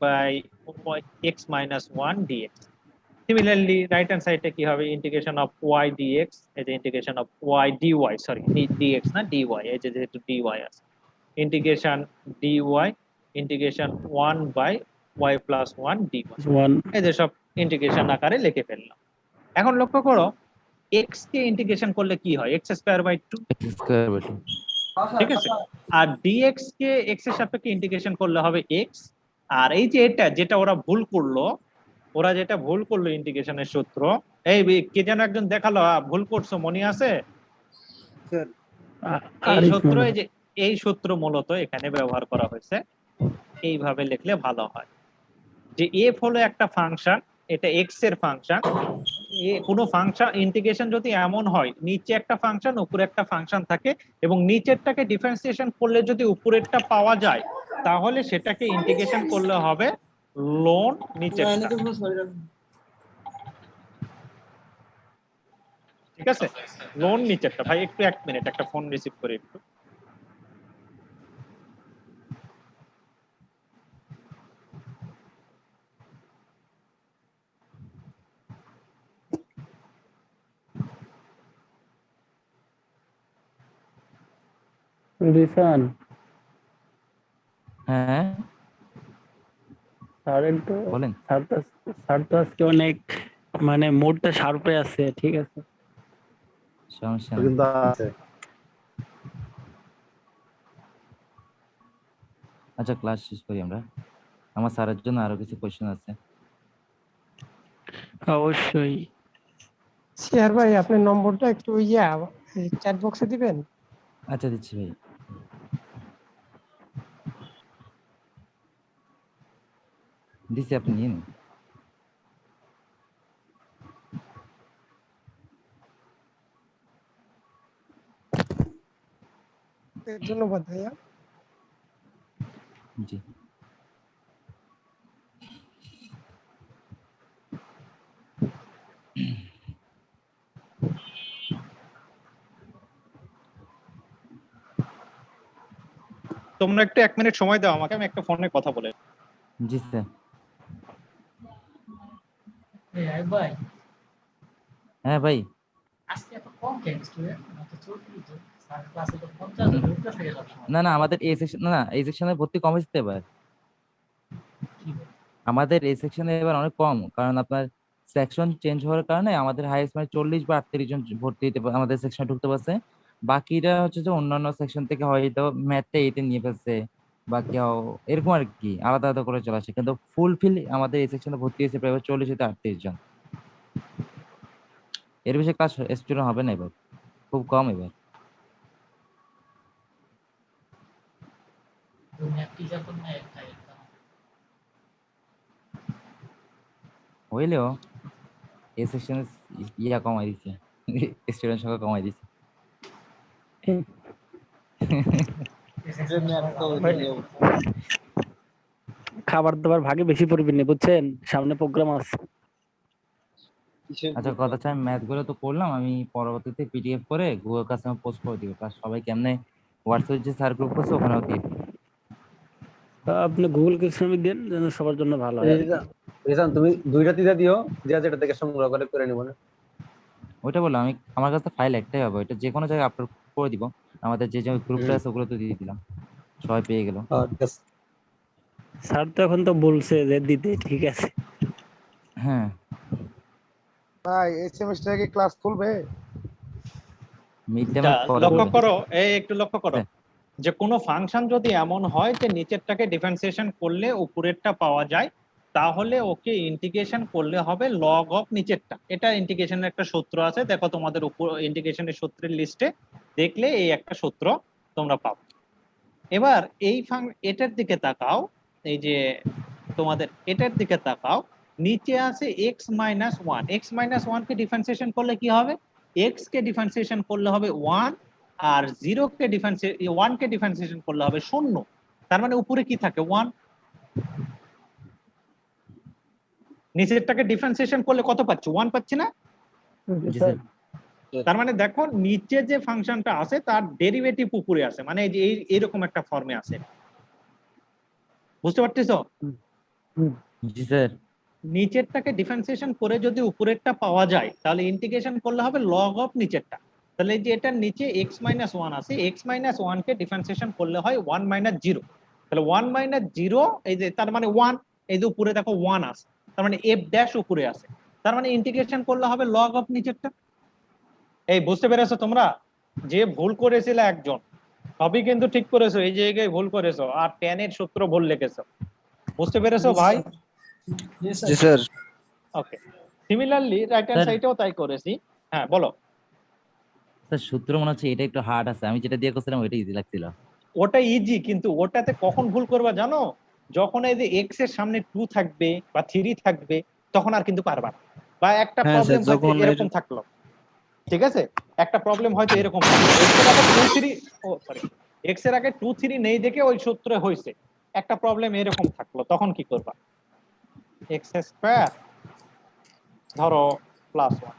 by x minus 1 dx. Similarly, right hand side কি হবে integration of y dx, এই যে integration of y dy, sorry dx না dy, এই যে যেহেতু dy আছে, integration dy integration 1 by y plus 1 dy, এই যে সব ইন্টিগ্রেশন আকারে লিখে ফেললাম। এখন লক্ষ্য করো x কে ইন্টিগ্রেশন করলে কি হয়, x square by 2, square by 2, ঠিক আছে। আর dx কে x এর সাপেক্ষে ইন্টিগ্রেশন করলে হবে x। আর এই যে এটা যেটা ওরা যেটা ভুল করলো ইন্টিগ্রেশনের সূত্র, এই কে যেন একজন দেখালো ভুল করছো, মনে আছে? এই সূত্র, এই সূত্র মূলত এখানে ব্যবহার করা হয়েছে। এইভাবে লিখলে ভালো হয় যে f হলো একটা ফাংশন, এটা x এর ফাংশন। কোনো ফাংশন ইন্টিগ্রেশন যদি এমন হয় নিচে একটা ফাংশন উপরে একটা ফাংশন থাকে এবং নিচেরটাকে ডিফারেন্সিয়েশন করলে যদি উপরেরটা পাওয়া যায় তাহলে সেটাকে ইন্টিগ্রেশন করলে হবে লন নিচেরটা, ঠিক আছে। লন নিচেরটা। ভাই একটু 1 মিনিট, একটা ফোন রিসিভ করে একটু। রিসান হ্যাঁ স্যার একটু বলেন। স্যার তো আজকে অনেক মানে মুডটা শার্পে আছে, ঠিক আছে। সমস্যা নেই। আচ্ছা ক্লাস শেষ করি আমরা, আমার স্যারের জন্য আরো কিছু কোশ্চেন আছে। অবশ্যই। শেয়ার ভাই আপনার নম্বরটা একটু চ্যাট বক্সে দিবেন। আচ্ছা দিচ্ছি ভাই। দিচ্ছি, আপনি নিয়ে নিন। ধন্যবাদ ভাইয়া। জি তোমরা একটু 1 মিনিট সময় দাও আমাকে, আমি একটা ফোনে কথা বলে। জি স্যার। ভাই হ্যাঁ ভাই, আজকে এত কম কেন স্টুডেন্ট? তো 34 জন, স্যার ক্লাসে তো 50 জন ঢুকতে থাকে সব সময়। না আমাদের এই সেকশন, না এই সেকশনে ভর্তি কম হচ্ছে এবার। আমাদের এই সেকশনে এবার অনেক কম, কারণ আপনার সেকশন চেঞ্জ হওয়ার কারণে আমাদের হাইয়েস্ট মানে 40 বা 38 জন ভর্তি হতে আমাদের সেকশনে ঢুকতে পারছে। বাকিরা হচ্ছে যে অন্যান্য সেকশন থেকে হয়তো ম্যাথটা এইতে নিয়ে ফেলছে বা কেউ এরকম আর কি, আলাদা আলাদা করে চলে আসে। কিন্তু ফুলফিল আমাদের এই সেকশনে ভর্তি হয়েছে প্রায় 40 থেকে 38 জন। এর বেশি ক্লাস স্টুডেন্ট হবে না এবার, খুব কম এবার। হইলেও এই সেকশনে কমাই দিচ্ছে, স্টুডেন্ট সংখ্যা কমাই দিচ্ছে। খাবার দাবার ভাগে বেশি পড়বেন না, বুঝছেন, সামনে প্রোগ্রাম আছে। আচ্ছা কথা হচ্ছে আমি ম্যাথ গুলো তো করলাম, আমি পরবর্তীতে পিডিএফ করে গুগল ক্লাসে পোস্ট করে দিব, প্লাস সবাই কেমনে হোয়াটসঅ্যাপ যে স্যার গ্রুপ করছে ওখানেও দিয়ে দিব। আপনি গুগল ক্লাসরুমে দেন যেন সবার জন্য ভালো হয়। রিসান তুমি 2টা 3টা দিও, যেটা থেকে সংগ্রহ করে নিব না। ওইটা বললাম, আমি আমার কাছে ফাইল একটাই হবে, ওইটা যে কোনো জায়গায় আপলোড করে দিব। আমাদের যে যে গ্রুপটা আছে ওগুলো তো দিয়ে দিলাম, সবাই পেয়ে গেল। স্যার তো এখন তো বলছে যে দিতে, ঠিক আছে। হ্যাঁ ভাই এই সেমিস্টারে কি ক্লাস খুলবে? মিড টাইমে লক্ষ্য করো, এই একটু লক্ষ্য করো যে কোনো ফাংশন যদি এমন হয় যে নিচেরটাকে ডিফারেন্সিয়েশন করলে উপরেরটা পাওয়া যায় তাহলে ওকে ইন্টিগ্রেশন করলে হবে লগ অফ নিচেরটা। এটা ইন্টিগ্রেশনের একটা সূত্র আছে, দেখো তোমাদের উপর ইন্টিগ্রেশনের সূত্রের লিস্টে দেখলে এই একটা সূত্র তোমরা পাবে। এবার এই এটার দিকে তাকাও, এই যে তোমাদের এটার দিকে তাকাও, নিচে আছে X minus one. X minus one কে ডিফারেন্সিয়েশন করলে কি হবে? এক্স কে ডিফারেন্সিয়েশন করলে হবে ওয়ান, আর জিরো কে ওয়ান কে ডিফারেন্সিয়েশন করলে হবে শূন্য। তার মানে উপরে কি থাকে? ওয়ান। নিচেরটাকে ডিফারেন্সিয়েশন করলে কত পাচ্ছি? ওয়ান পাচ্ছি না? জি স্যার। তার মানে দেখো নিচে যে ফাংশনটা আছে তার ডেরিভেটিভ উপরে আছে, মানে এই যে এইরকম একটা ফর্মে আছে। বুঝতে পারতেছো? জি স্যার। নিচেরটাকে ডিফারেন্সিয়েশন করে যদি উপরেরটা পাওয়া যায় তাহলে ইন্টিগ্রেশন করলে হবে লগ অফ নিচেরটা। তাহলে এই যে এটার নিচে x মাইনাস ওয়ান আছে, x মাইনাস ওয়ান কে ডিফারেন্সিয়েশন করলে হয় ওয়ান মাইনাস জিরো। তাহলে ওয়ান মাইনাস জিরো, এই যে তার মানে ওয়ান, এই যে উপরে দেখো ওয়ান আছে, তার মানে এফ ড্যাশ উপরে আছে, তার মানে ইন্টিগ্রেশন করলে হবে লগ অফ নিচেরটা। এই বুঝতে পেরেছো তোমরা? যে ভুল করেছিল একজন, সবই কিন্তু ঠিক করেছো, এই জায়গায় ভুল করেছো আর tan এর সূত্র ভুল লিখেছো। বুঝতে পেরেছো ভাই? জি স্যার। ওকে, সিমিলারলি রাইট হ্যান্ড স্যার। সাইডেও তাই করেছি। হ্যাঁ বলো। স্যার সূত্র মনে হচ্ছে এটা একটু হার্ড আছে, আমি যেটা দিয়ে করছিলাম ওইটা ইজি লাগছিল। ওটা ইজি, কিন্তু ওটাতে কখন ভুল করবা জানো? যখন এই যে এক্স এর সামনে 2 থাকবে বা 3 থাকবে তখন আর কিন্তু পারবা না। বা একটা হ্যাঁ প্রবলেম স্যার, হয়তো যখন এরকম থাকলো, ঠিক আছে, একটা প্রবলেম হয়তো এরকম থাকলো, এক্স এর আগে 2 3, ও সরি, এক্স এর আগে 2 3 নেই দেখে ওই সূত্রে হয়েছে, একটা প্রবলেম এরকম থাকলো, তখন কি করবা? এক্স স্কয়ার ধরো প্লাস 1।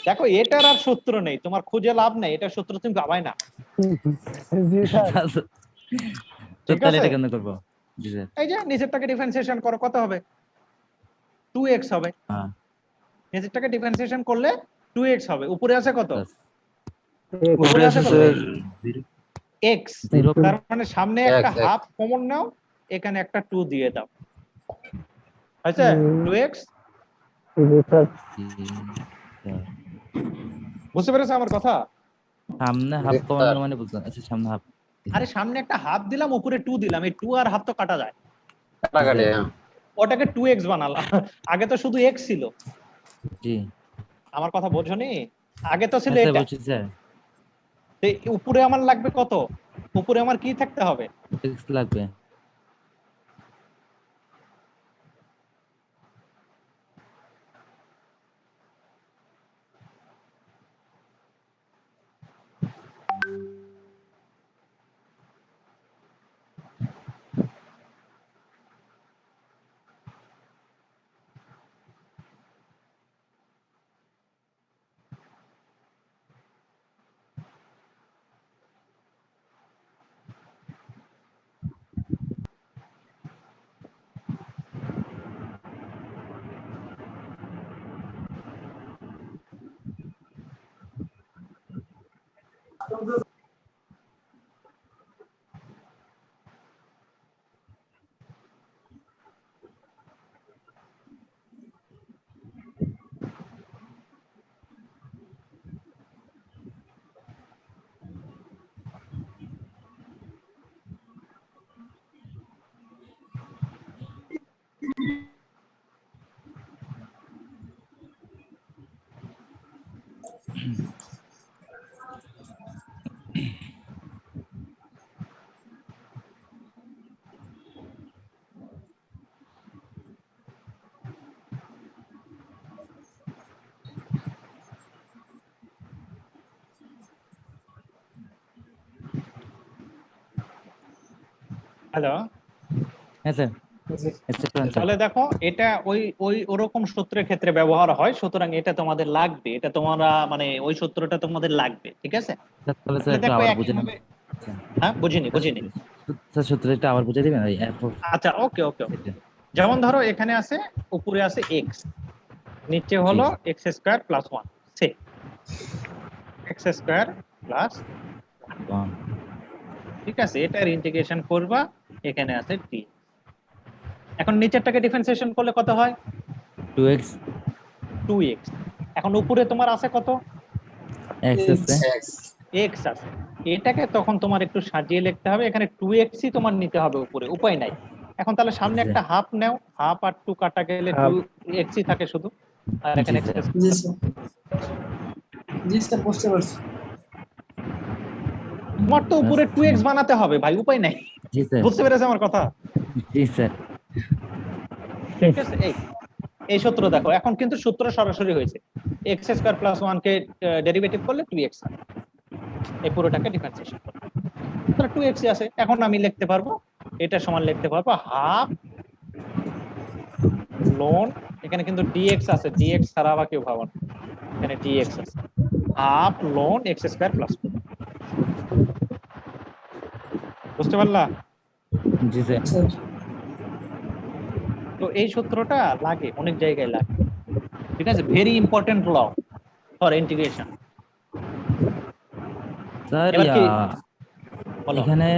দেখো এটার আর সূত্র নেই, তোমার খুঁজে লাভ নেই, এটার সূত্র তুমি পাবাই না। জি স্যার। তো ঠিক তাহলে আছে, এটা কেমনে করবো? জি স্যার। এই যে নিচেরটাকে ডিফারেন্সিয়েশন করো, কত হবে? 2x হবে। হ্যাঁ নিচেরটাকে ডিফারেন্সিয়েশন করলে 2x হবে। উপরে আছে কত? প্লাস উপরে আছে কত? Sir x। জিরো। তার মানে সামনে একটা হাফ কমন নাও, এখানে একটা 2 দিয়ে দাও, হয়েছে 2x। জি স্যার। বুঝতে পেরেছো আমার কথা? সামনে হাফ কমানো মানে বুঝলাম। আচ্ছা সামনে হাফ। আরে সামনে একটা হাফ দিলাম, উপরে 2 দিলাম, এই 2 আর হাফ তো কাটা যায়, কাটাকাটি। ওটাকে 2x বানালাম। আগে তো শুধু x ছিল। জি। আমার কথা বোঝোনি? আগে তো ছিল আচ্ছা এটা। বলছি স্যার। তো উপরে আমার লাগবে কত? উপরে আমার কি থাকতে হবে? x লাগবে। হ্যালো, হ্যাঁ স্যার। আচ্ছা করেন স্যার। তাহলে দেখো এটা ওই ওই ওরকম সূত্রের ক্ষেত্রে ব্যবহার হয়, সুতরাং এটা তোমাদের লাগবে, এটা তোমরা মানে ওই সূত্রটা তোমাদের লাগবে, ঠিক আছে? তাহলে স্যার তাহলে একটু দেখো আবার বুঝে নেন। একইভাবে, হ্যাঁ বুঝিনি বুঝিনি। স্যার সূত্রটা আবার বুঝে দিবেন ওই f আচ্ছা ওকে ওকে। যেমন ধরো এখানে আছে, উপরে আছে x, নিচে হলো x স্কয়ার প্লাস 1, সে x স্কয়ার প্লাস, ঠিক আছে, এটার ইন্টিগ্রেশন করবা, এখানে আছে t। এখন নিচেরটাকে ডিফারেন্সিয়েশন করলে কত হয়? 2x 2x। এখন উপরে তোমার আছে কত? x আছে। x আছে। এটাকে তখন তোমার একটু সাজিয়ে লিখতে হবে, এখানে 2x ই তোমার নিতে হবে উপরে, উপায় নাই। এখন তাহলে সামনে জি। একটা হাফ নাও, হাফ আর 2 কাটা গেলে Half। 2x ই থাকে শুধু, আর এখানে জি, স্যার। জি স্যার, জি স্যার বুঝতে পারছি। তোমার তো উপরে 2x বানাতে হবে ভাই, উপায় নাই। জি স্যার। বুঝতে পেরেছো আমার কথা? জি স্যার। ঠিক আছে, এই সূত্র দেখো, এখন কিন্তু সূত্র সরাসরি হয়েছে, x² + 1 কে ডেরিভেটিভ করলে 2x হয়, এই পুরোটাকে ডিফারেন্সিয়েশন করলে তাহলে 2x ই আছে। এখন আমি লিখতে পারবো, এটা সমান লিখতে পারবো হাফ লন, এখানে কিন্তু dx আছে, dx ছাড়া আবার কেউ ভাবো না, এখানে dx আছে, হাফ লন x² + 4। বুঝতে পারলা? জি স্যার। স্যার তো এই সূত্রটা লাগে, অনেক জায়গায় লাগে, ঠিক আছে, very important law for integration. Sir এবার কি বলো? এখানে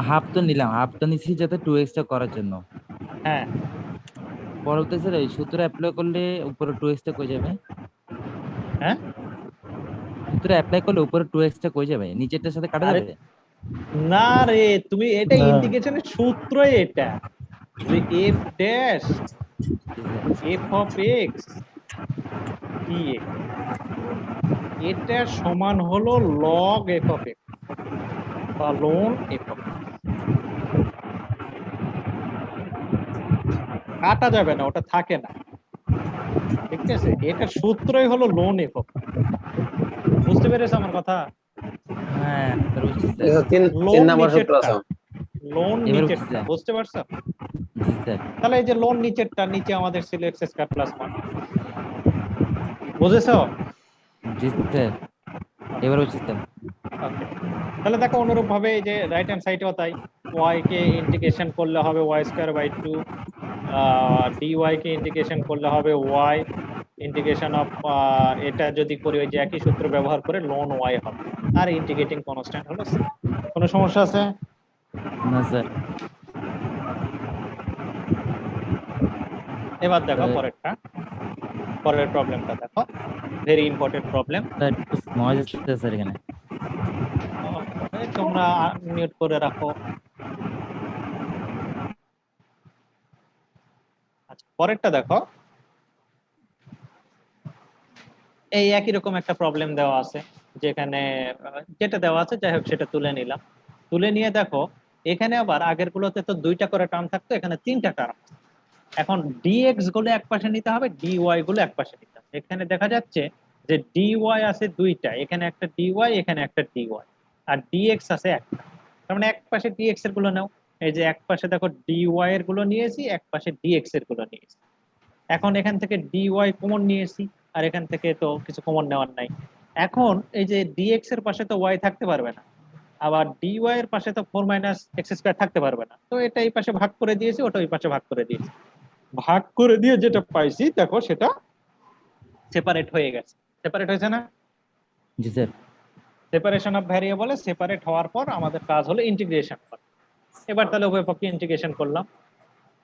হাফ তো নিলাম, হাফ তো নিচ্ছি যাতে 2x টা করার জন্য। হ্যাঁ, পরবর্তী স্যার এই সূত্র অ্যাপ্লাই করলে উপরে 2x টা কই যাবে? হ্যাঁ, সূত্র অ্যাপ্লাই করলে উপরে 2x টা কই যাবে? নিচেরটার সাথে কাটা আরে যাবে? না রে, তুমি এটা না। ইন্টিগ্রেশনের সূত্রই এটা, যে f dash G sir. f of x dx, এটা সমান হলো log f অফ x বা ln f অফ x। কাটা যাবে না, ওটা থাকে না, ঠিক আছে, এটা সূত্রই হলো ln f অফ x। বুঝতে পেরেছো আমার কথা? হ্যাঁ স্যার, বুঝছি স্যার। এটা তিন লোন নাম্বার সূত্র নিচেরটা, আছে। লোন এবার নিচেরটা, বুঝছি স্যার। বুঝতে পারছো? জি স্যার। তাহলে এই যে লোন নিচেরটা, নিচে আমাদের ছিল x² + 1, বুঝেছো? জি স্যার। এবার বুঝছি স্যার। ওকে, তাহলে দেখো অনুরূপ ভাবে এই যে রাইট হ্যান্ড সাইডেও তাই, y কে ইন্টিগ্রেশন করলে হবে y²/2, dy কে ইন্টিগ্রেশন করলে হবে y ইন্টিগ্রেশন অফ, এটা যদি করি ওই যে একই সূত্র ব্যবহার করে ln y হবে, আর ইন্টিগ্রেটিং কনস্ট্যান্ট হলো c। কোনো সমস্যা আছে? না স্যার। এবার দেখো স্যার, পরের প্রবলেমটা দেখো, ভেরি ইম্পর্টেন্ট প্রবলেম। স্যার একটু নয়েজ আসছে স্যার এখানে। তোমরা মিউট করে রাখো। আচ্ছা, পরেরটা দেখো, এই একই রকম একটা প্রবলেম দেওয়া আছে, যেখানে যেটা দেওয়া আছে যাই হোক সেটা তুলে নিলাম। তুলে নিয়ে দেখো, এখানে আবার আগের গুলোতে তো 2টা করে টার্ম থাকতো, এখানে 3টা টার্ম। এখন dx গুলো এক পাশে নিতে হবে, dy গুলো এক পাশে নিতে হবে। এখানে দেখা যাচ্ছে যে dy আছে 2টা, এখানে একটা dy, এখানে একটা dy, আর dx আছে একটা। তার মানে এক পাশে dx এর গুলো নাও, এই যে এক পাশে দেখো dy এর গুলো নিয়েছি, এক পাশে dx এর গুলো নিয়েছি। এখন এখান থেকে dy কমন নিয়েছি, আর এখান থেকে তো কিছু কমন নেওয়ার নাই। এখন এই যে dx এর পাশে তো y থাকতে পারবে না, আবার dy এর পাশে তো 4 - x² থাকতে পারবে না, তো এটা এই পাশে ভাগ করে দিয়েছি, ওটা ওই পাশে ভাগ করে দিয়েছি। ভাগ করে দিয়ে যেটা পাইছি দেখো, সেটা সেপারেট হয়ে গেছে। সেপারেট হয়েছে না? জি স্যার। সেপারেশন অফ ভ্যারিয়েবলে সেপারেট হওয়ার পর আমাদের কাজ হলো ইন্টিগ্রেশন করা। এবার তাহলে উভয় পক্ষে ইন্টিগ্রেশন করলাম,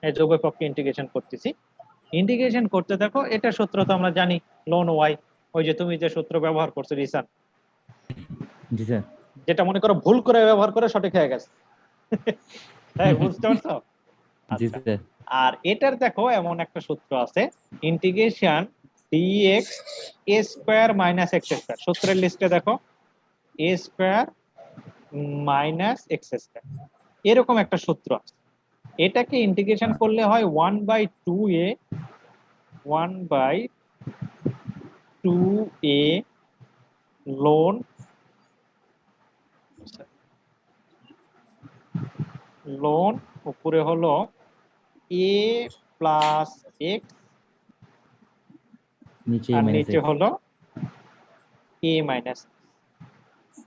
এই যে উভয় পক্ষে ইন্টিগ্রেশন করতেছি। ইন্টিগ্রেশন করতে দেখো, এটা সূত্র তো আমরা জানি, ln y, ওই যে তুমি যে সূত্র ব্যবহার করছো রিসান, জি স্যার। যেটা মনে করো ভুল করে ব্যবহার করে সঠিক হয়ে গেছে। হ্যাঁ, বুঝতে পারছো? জি আচ্ছা, স্যার। আর এটার দেখো এমন একটা সূত্র আছে, ইন্টিগ্রেশন dx a² - x²। সূত্রের লিস্টে দেখো a² - x², এরকম একটা সূত্র আছে। এটাকে ইন্টিগ্রেশন করলে হয় 1/2a 1/2a ln উপরে হলো a প্লাস x, নিচে আর মাইনাস নিচে এক্স। হলো a মাইনাস।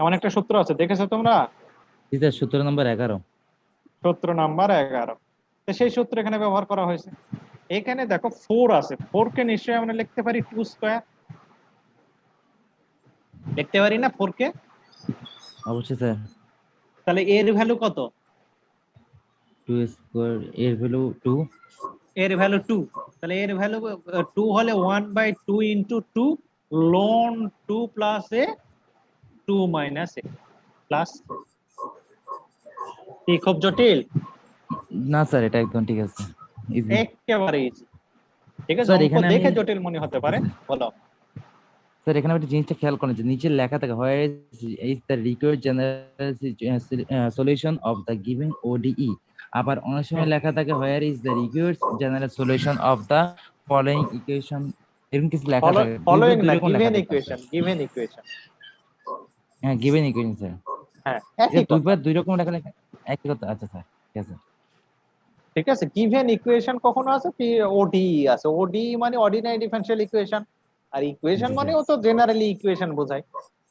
এমন একটা সূত্র আছে, দেখেছো তোমরা? জি স্যার, সূত্র নম্বর 11। সূত্র নাম্বার 11। তো সেই সূত্র এখানে ব্যবহার করা হয়েছে। এখানে দেখো 4 আছে, 4 কে নিশ্চয়ই আমরা লিখতে পারি 2², লিখতে পারি না 4 কে? অবশ্যই স্যার। তাহলে এর ভ্যালু কত? 2 স্কয়ার এর ভ্যালু 2। এর ভ্যালু 2, তাহলে এর ভ্যালু 2 হলে 1/2 into 2 ln 2 plus a 2 - a plus. কি খুব জটিল? না স্যার, এটা একদম ঠিক আছে, ইজি। একেবারে ইজি। ঠিক আছে, স্যার অঙ্ক এখানে দেখে আমি জটিল মনে হতে পারে। বলো। স্যার এখানে একটা জিনিসটা খেয়াল করেন যে নিচে লেখা থাকে where is the required general solution of the given ODE. আবার অনেক সময় লেখা থাকে where is the required general solution of the following equation, এরকম কিছু লেখা থাকে। ফলোইং দুই না, রকম লেখা গিভেন থাকে স্যার। Equation, given equation. হ্যাঁ, গিভেন ইকুয়েশন স্যার। হ্যাঁ, এটা একই কথা। দুইবার দুই রকম লেখা লেখা একই কথা। আচ্ছা স্যার, ঠিক আছে। ঠিক আছে, গিভেন ইকুয়েশন কখনো আছে, ওডি আছে। ওডি মানে অর্ডিনারি ডিফারেনশিয়াল ইকুয়েশন, আর ইকুয়েশন জি মানে স্যার। ও তো জেনারেলি ইকুয়েশন বোঝায়।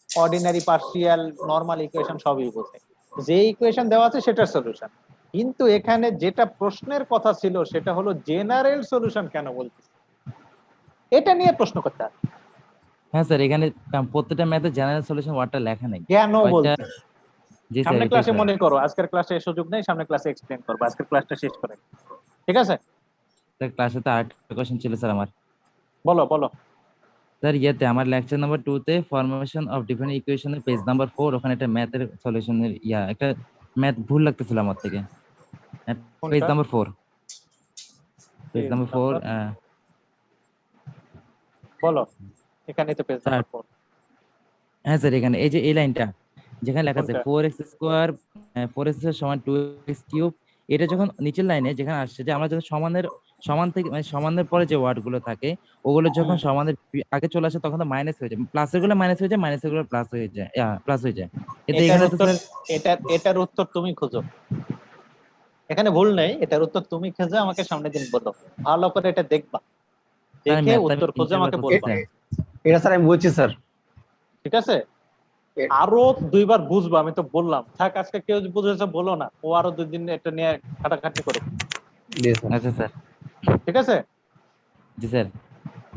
অর্ডিনারি, পার্শিয়াল, নরমাল ইকুয়েশন সবই বোঝায়। যে ইকুয়েশন দেওয়া আছে সেটার সলিউশন। কিন্তু এখানে যেটা প্রশ্নের কথা ছিল সেটা হলো জেনারেল সলিউশন কেন বলতেছে, এটা নিয়ে প্রশ্ন করতে হবে। হ্যাঁ স্যার, এখানে প্রত্যেকটা ম্যাথে জেনারেল সলিউশন ওয়ার্ডটা লেখা নেই। কেন কয়েকটা। বলতে জি স্যার, সামনে এটাই ক্লাসে স্যার। মনে করো, আজকের ক্লাসে সুযোগ নেই, সামনে ক্লাসে এক্সপ্লেন করবো, আজকের ক্লাসটা শেষ করে। ঠিক আছে, স্যার ক্লাসে তো আরেকটা কোশ্চেন ছিল স্যার আমার। বলো বলো। স্যার ইয়েতে আমার লেকচার নাম্বার 2 তে ফরমেশন অফ ডিফারেন্ট ইকুয়েশনের পেজ নাম্বার 4, ওখানে একটা ম্যাথের সলিউশনের একটা ম্যাথ ভুল লাগতেছিল আমার থেকে। পেজ কোনটা? Number 4, page number 4। বলো, এখানে তো পেজ স্যার নাম্বার 4। হ্যাঁ স্যার, এখানে এই যে এই লাইনটা যেখানে লেখা আছে কোনটা? 4x স্কোয়ার 4x সমান 2x কিউব, এটা যখন নিচের লাইনে যেখানে আসছে যে আমরা যখন সমান থেকে মানে সমানের পরে যে ওয়ার্ড গুলো থাকে ওগুলো যখন সমানের আগে চলে আসে তখন তো মাইনাস হয়ে যায়, প্লাসের গুলো মাইনাস হয়ে যায়, মাইনাসের গুলো প্লাস হয়ে যায়, প্লাস হয়ে যায়। কিন্তু এটার এখানে তো উত্তর, স্যার এটার উত্তর তুমি খুঁজো, এখানে ভুল নেই। এটার উত্তর তুমি খুঁজে আমাকে সামনের দিন বলো, ভালো করে এটা দেখবা, স্যার দেখে ম্যাথটা আমি উত্তর খুঁজে 3 বার আমাকে করছি বলবা। স্যার। এটা স্যার আমি বলছি স্যার। ঠিক আছে, আরো 2বার বুঝবা, আমি তো বললাম। থাক, আজকে কেউ বুঝেছে বলো না, ও আরো 2 দিন এটা নিয়ে খাটাখাটি করুক। জি স্যার। আচ্ছা স্যার। ঠিক আছে, জি স্যার।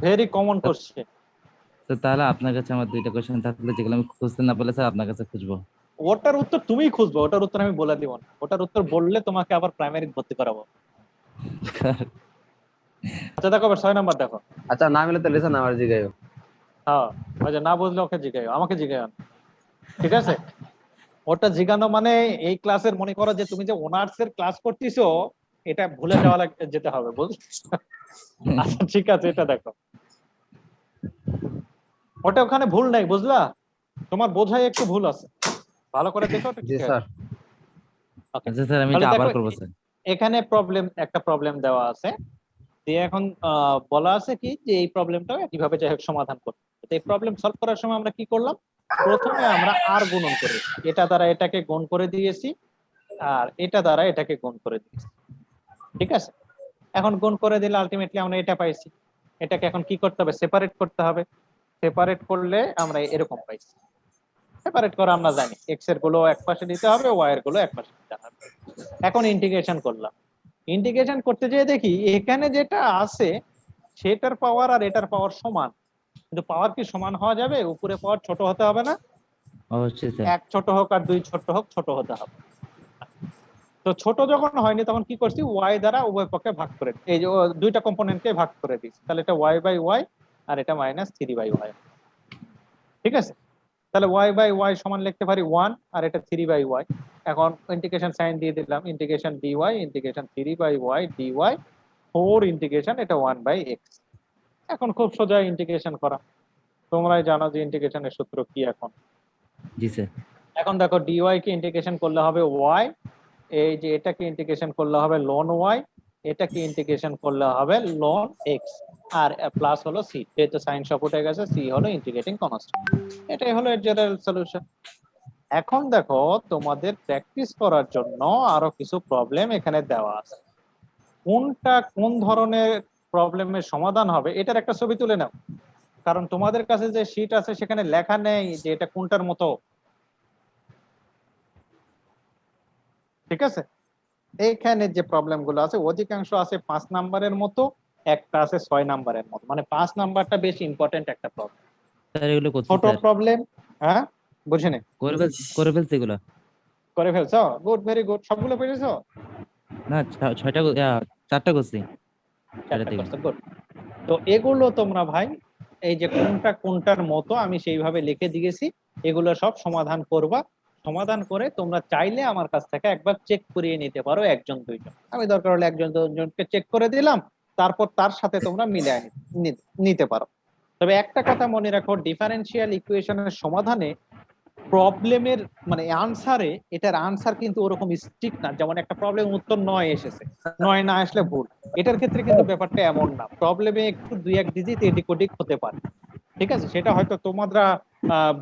Very common question. তো তাহলে আপনার কাছে আমার 2টা কোশ্চেন থাকলে যেগুলো আমি খুঁজতে না পারলে স্যার আপনার কাছে খুঁজবো। ওটার উত্তর তুমিই খুঁজবো, ওটার উত্তর আমি বলে দিব না। ওটার উত্তর বললে তোমাকে আবার প্রাইমারি ভর্তি করাবো। আচ্ছা দেখো, 6 নাম্বার দেখো। আচ্ছা না মিলে তো লেসন আমার জিগাইও। হ্যাঁ, ওই যে না বুঝলে ওকে জিগাইও, আমাকে জিগাইও না। ঠিক আছে, ওটা জিগানো মানে এই ক্লাসের মনে করো যে তুমি যে অনার্স এর ক্লাস করতেছো, এটা ভুলে যাওয়া যেতে হবে, বুঝছো? আচ্ছা ঠিক আছে, এটা দেখো, ওটা ওখানে ভুল নাই, বুঝলা? তোমার বোঝায় একটু ভুল আছে, ভালো করে দেখো ওটা জি ঠিক আছে। স্যার। ওকে, আচ্ছা স্যার, আমি তাহলে এটা আবার দেখো করবো স্যার। এখানে একটা প্রবলেম দেওয়া আছে, যে এখন বলা আছে কি যে এই প্রবলেমটা কিভাবে যাই হোক সমাধান করতে। তো এই প্রবলেম সলভ করার সময় আমরা কি করলাম, প্রথমে আমরা আর গুণন করেছি, এটা দ্বারা এটাকে গুণ করে দিয়েছি, আর এটা দ্বারা এটাকে গুণ করে দিয়েছি। ঠিক আছে, এখন গুণ করে দিলে আলটিমেটলি আমরা এটা পাইছি। এটাকে এখন কি করতে হবে, সেপারেট করতে হবে। সেপারেট করলে আমরা এরকম পাইছি। সেপারেট করা আমরা জানি, এক্স এর গুলো এক পাশে দিতে হবে, ওয়াই এর গুলো এক পাশে দিতে হবে। এখন ইন্টিগ্রেশন করলাম, ইন্টিগ্রেশন করতে যেয়ে দেখি এখানে যেটা আছে সেটার পাওয়ার আর এটার পাওয়ার সমান, কিন্তু পাওয়ার কি সমান হওয়া যাবে? উপরে পাওয়ার ছোট হতে হবে না? অবশ্যই স্যার। 1 ছোট হোক আর 2 ছোট হোক, ছোট হতে হবে। তো ছোট যখন হয়নি তখন কি করছি, ওয়াই দ্বারা উভয় পক্ষে ভাগ করে, এই যে দুইটা কম্পোনেন্টকে ভাগ করে দিচ্ছি, তাহলে এটা ওয়াই বাই ওয়াই আর এটা -3 বাই ওয়াই। ঠিক আছে, তাহলে ওয়াই বাই ওয়াই সমান লিখতে পারি 1, আর এটা 3 বাই ওয়াই। এখন ইন্টিগ্রেশন সাইন দিয়ে দিলাম, integration dy integration 3 by y dy 4 integration এটা 1 বাই এক্স। এখন খুব সোজা ইন্টিগ্রেশন করা, তোমরাই জানো যে ইন্টিগ্রেশনের সূত্র কি। জি স্যার। এখন দেখো ডিওয়াই কে ইন্টিগ্রেশন করলে হবে ওয়াই, এই যে এটাকে ইন্টিগ্রেশন করলে হবে লন ওয়াই, এটাকে ইন্টিগ্রেশন করলে হবে লন এক্স, আর প্লাস হলো সি, যেহেতু সাইন সব উঠে গেছে, সি হলো ইন্টিগ্রেটিং কনস্ট্যান্ট। এটাই হলো এর জেনারেল সলিউশন। এখন দেখো তোমাদের প্র্যাকটিস করার জন্য আরো কিছু প্রবলেম এখানে দেওয়া আছে, কোনটা কোন ধরনের প্রবলেমের সমাধান হবে এটার একটা ছবি তুলে নাও, কারণ তোমাদের কাছে যে শীট আছে সেখানে লেখা নেই যে এটা কোনটার মতো। ঠিক আছে, এইখানে যে প্রবলেম গুলো আছে অধিকাংশ আছে 5 নাম্বারের মতো, একটা আছে 6 নাম্বারের মতো, মানে 5 নাম্বারটা বেশি ইম্পর্টেন্ট একটা প্রবলেম। স্যার এগুলো করছি ছোট স্যার, প্রবলেম, হ্যাঁ বুঝিনি, করে ফেলছি এগুলো। করে ফেলছো, গুড, ভেরি গুড। সবগুলো পেরেছো? না 6টা 4টা করছি। 4টা থেকে করছো, গুড। তো এগুলো তোমরা ভাই, এই যে কোনটা কোনটার মতো আমি সেইভাবে লিখে দিয়েছি, এগুলো সব সমাধান করবা। সমাধান করে তোমরা চাইলে আমার কাছ থেকে একবার চেক করিয়ে নিতে পারো, একজন দুইজন। আমি দরকার হলে একজন দুজনকে চেক করে দিলাম, তারপর তার সাথে তোমরা মিলিয়ে নিতে পারো। তবে একটা কথা মনে রাখো, ডিফারেন্সিয়াল ইকুয়েশনের সমাধানে প্রবলেমের মানে আনসারে, এটার আনসার কিন্তু ওরকম স্ট্রিক্ট না। যেমন একটা প্রবলেম উত্তর 9 এসেছে, 9 না আসলে ভুল। এটার ক্ষেত্রে কিন্তু ব্যাপারটা এমন না, প্রবলেমে একটু 2-1 ডিজিট এদিক ওদিক হতে পারে, ঠিক আছে? সেটা হয়তো তোমরা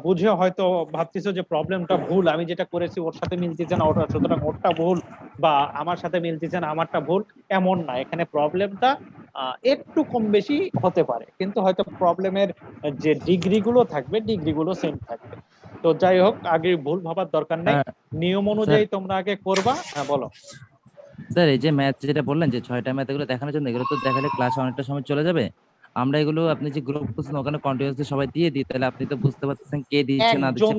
বুঝে হয়তো ভাবতেছো যে প্রবলেমটা ভুল, আমি যেটা করেছি ওর সাথে মিলতেছে না ওটা, সুতরাং ওরটা ভুল, বা আমার সাথে মিলতেছে না আমারটা ভুল, এমন না। এখানে প্রবলেমটা একটু কম বেশি হতে পারে, কিন্তু হয়তো প্রবলেমের যে ডিগ্রি গুলো থাকবে, ডিগ্রি গুলো সেম থাকবে। তো যাই হোক, আগে ভুল ভাবার দরকার নেই, নিয়ম অনুযায়ী তোমরা আগে করবা। হ্যাঁ বলো। স্যার এই যে ম্যাথ যেটা বললেন যে 6টা ম্যাথ, এগুলো দেখানোর জন্য, এগুলো তো দেখালে ক্লাসে অনেকটা সময় চলে যাবে। আমরা এগুলো আপনি যে গ্রুপ করছেন ওখানে কন্টিনিউয়াসলি সবাই দিয়ে দিই, তাহলে আপনি তো বুঝতে পারতেছেন কে দিচ্ছে না দিচ্ছে।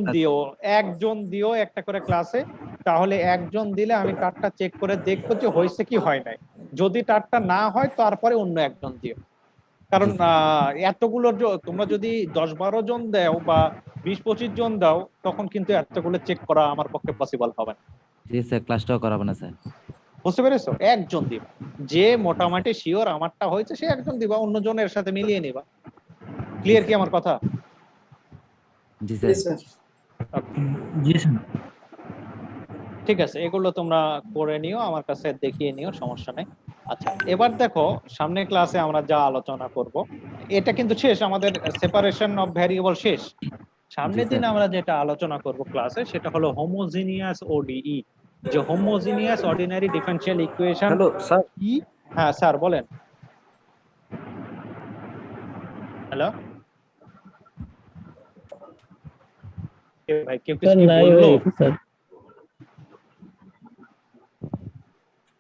একজন দিও একটা করে ক্লাসে, তাহলে একজন দিলে আমি তারটা চেক করে দেখবো যে হয়েছে কি হয় নাই। যদি তারটা না হয় তারপরে অন্য একজন দিও, কারণ এতগুলো তোমরা যদি 10-12 জন দাও বা 20-25 জন দাও, তখন কিন্তু এতগুলো চেক করা আমার পক্ষে পসিবল হবে না। জি স্যার, ক্লাসটাও করাবো না স্যার। বুঝতে পেরেছো? একজন দিবা, যে মোটামুটি শিওর আমারটা হয়েছে সে একজন দিবা, অন্য জনের সাথে মিলিয়ে নিবা। ক্লিয়ার কি আমার কথা? জি জি স্যার। স্যার। জি স্যার। ঠিক আছে, এগুলো তোমরা করে নিও, আমার কাছে দেখিয়ে নিও, সমস্যা নেই। আচ্ছা, এবার দেখো সামনের ক্লাসে আমরা যা আলোচনা করব, এটা কিন্তু শেষ, আমাদের সেপারেশন অফ ভ্যারিয়েবল শেষ। সামনের দিন আমরা যেটা আলোচনা করব ক্লাসে, সেটা হলো হোমোজিনিয়াস ওডিই, যে homogeneous ordinary differential equation. Hello sir. কি? হ্যাঁ স্যার বলেন। হ্যালো ভাই, কেউ কিছু কি বললো?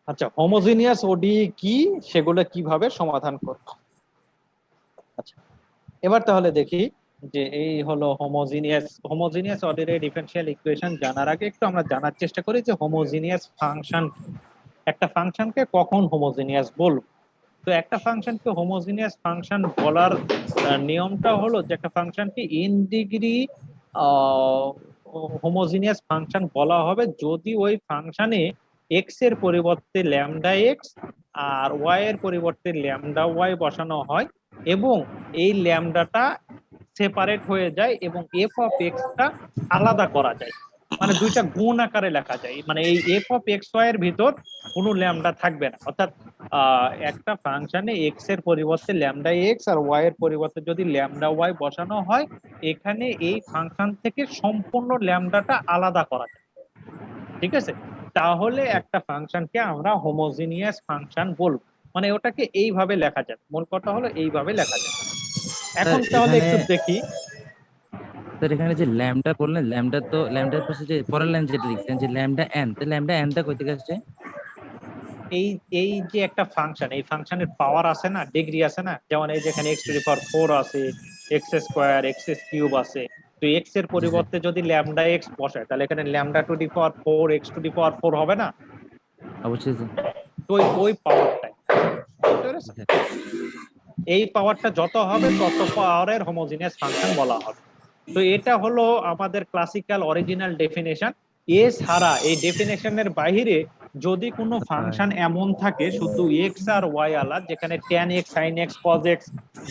আচ্ছা, হোমোজিনিয়াস ওডি কি, সেগুলো কিভাবে সমাধান করব। আচ্ছা, এবার তাহলে দেখি যে এই হলো হোমোজিনিয়াস অর্ডিনারি ডিফারেনশিয়াল ইকুয়েশন। জানার আগে একটু আমরা জানার চেষ্টা করি যে হোমোজিনিয়াস ফাংশন, একটা ফাংশনকে কখন হোমোজিনিয়াস বলবো। তো একটা ফাংশনকে হোমোজিনিয়াস ফাংশন বলার নিয়মটা হলো যে একটা ফাংশনকে ইন ডিগ্রি হোমোজিনিয়াস ফাংশন বলা হবে যদি ওই ফাংশনে এক্স এর পরিবর্তে ল্যামডা এক্স আর ওয়াই এর পরিবর্তে ল্যামডা ওয়াই বসানো হয়, এবং এই ল্যামডাটা সেপারেট হয়ে যায় এবং এফ অফ এক্স টা আলাদা করা যায়, মানে দুইটা গুণ আকারে লেখা যায়, মানে এই এফ অফ এক্স ওয়াই এর ভিতর কোনো ল্যামডা থাকবে না। অর্থাৎ একটা ফাংশনে এক্স এর পরিবর্তে ল্যামডা এক্স আর ওয়াই এর পরিবর্তে যদি ল্যামডা ওয়াই বসানো হয়, এখানে এই ফাংশন থেকে সম্পূর্ণ ল্যামডাটা আলাদা করা যায়, ঠিক আছে? তাহলে একটা ফাংশনকে আমরা হোমোজিনিয়াস ফাংশন বলবো, মানে ওটাকে এইভাবে লেখা যায়, মূল কথা হলো এইভাবে লেখা যায়। এখন তাহলে একটু দেখি। স্যার এখানে যে ল্যামডা করলেন, ল্যামডা তো ল্যামডার পাশে যে পরের লাইন যেটা লিখছেন যে ল্যামডা এন, তো ল্যামডা এনটা কই থেকে আসছে? এই এই যে একটা ফাংশন, এই ফাংশনের পাওয়ার আছে না, ডিগ্রি আছে না, যেমন এই যেখানে x টু দি পাওয়ার 4 আছে, x স্কয়ার, x কিউব আছে, তো x এর পরিবর্তে যদি ল্যামডা x বসায়, তাহলে এখানে lambda to the power 4 x to the power 4 হবে না? অবশ্যই স্যার। তো ওই পাওয়ারটাই, বুঝতে পেরেছো? এই পাওয়ারটা যত হবে তত পাওয়ারের হোমোজিনিয়াস ফাংশন বলা হবে। তো এটা হলো আমাদের ক্লাসিক্যাল অরিজিনাল ডেফিনেশন। এছাড়া এই ডেফিনেশনের বাইরে যদি কোনো ফাংশন এমন থাকে শুধু এক্স আর ওয়াই আলাদা, যেখানে tan x sin x cos x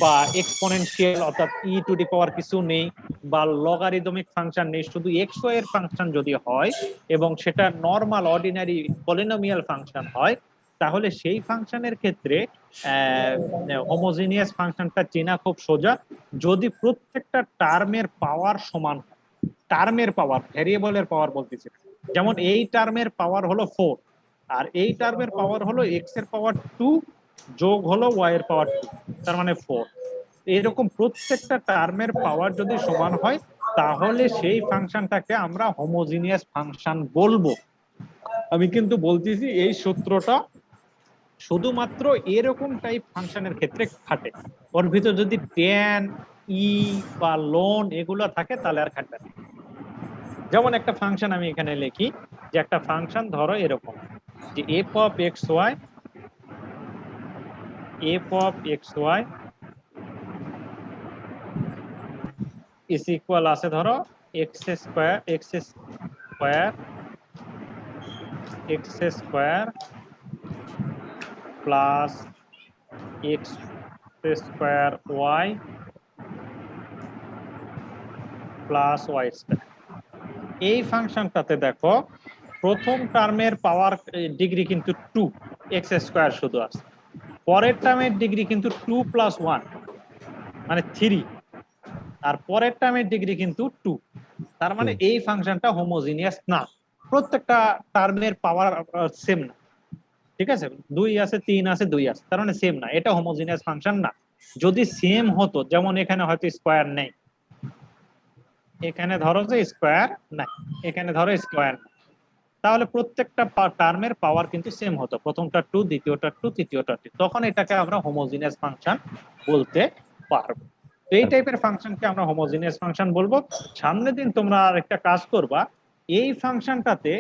বা এক্সপোনেনশিয়াল অর্থাৎ e টু দি পাওয়ার কিছু নেই বা লগারিদমিক ফাংশন নেই, শুধু x y এর ফাংশন যদি হয় এবং সেটা নরমাল অর্ডিনারি পলিনোমিয়াল ফাংশন হয়, তাহলে সেই ফাংশনের ক্ষেত্রে হোমোজিনিয়াস ফাংশনটা চেনা খুব সোজা। যদি প্রত্যেকটা টার্মের পাওয়ার সমান, টার্মের পাওয়ার, ভ্যারিয়েবলের পাওয়ার বলতেছি, যেমন এই টার্মের পাওয়ার হলো 4 আর এই টার্মের পাওয়ার হলো এক্স এর পাওয়ার 2 যোগ হলো ওয়াই এর পাওয়ার 2, তার মানে 4। এরকম প্রত্যেকটা টার্মের পাওয়ার যদি সমান হয়, তাহলে সেই ফাংশনটাকে আমরা হোমোজিনিয়াস ফাংশন বলবো। আমি কিন্তু বলতেছি এই সূত্রটা শুধুমাত্র এরকম টাইপ ফাংশনের ক্ষেত্রে খাটে, ওর ভিতর যদি ট্যান ই বা লোন এগুলো থাকে তাহলে আর খাটবে না। যেমন একটা ফাংশন আমি এখানে লিখি, যে একটা ফাংশন ধরো এরকম যে f of x y is equal আছে ধরো x square, x square x square plus x square y plus y square. এই ফাংশনটাতে দেখো প্রথম টার্মের পাওয়ার ডিগ্রি কিন্তু 2 এক্স স্কোয়ার শুধু আছে, পরের টার্মের ডিগ্রি কিন্তু 2 প্লাস 1 মানে 3, আর পরের টার্মের ডিগ্রি কিন্তু 2। তার মানে এই ফাংশনটা হোমোজিনিয়াস না, প্রত্যেকটা টার্মের পাওয়ার সেম না, ঠিক আছে? 2 আছে, 3 আছে, 2 আছে, তার মানে সেম না, এটা হোমোজিনিয়াস ফাংশন না। যদি সেম হতো, যেমন এখানে হয়তো স্কোয়ার নেই, এখানে ধরো যে স্কোয়ার নাই, এখানে ধরো স্কোয়ার নাই, তাহলে প্রত্যেকটা টার্মের পাওয়ার কিন্তু সেম হতো, প্রথমটা 2, দ্বিতীয়টা 2, তৃতীয়টা 2, তখন এটাকে আমরা হোমোজিনিয়াস ফাংশন বলতে পারবো। তো এই টাইপের ফাংশনকে আমরা হোমোজিনিয়াস ফাংশন বলবো। সামনের দিন তোমরা আরেকটা কাজ করবা, এই ফাংশনটাতে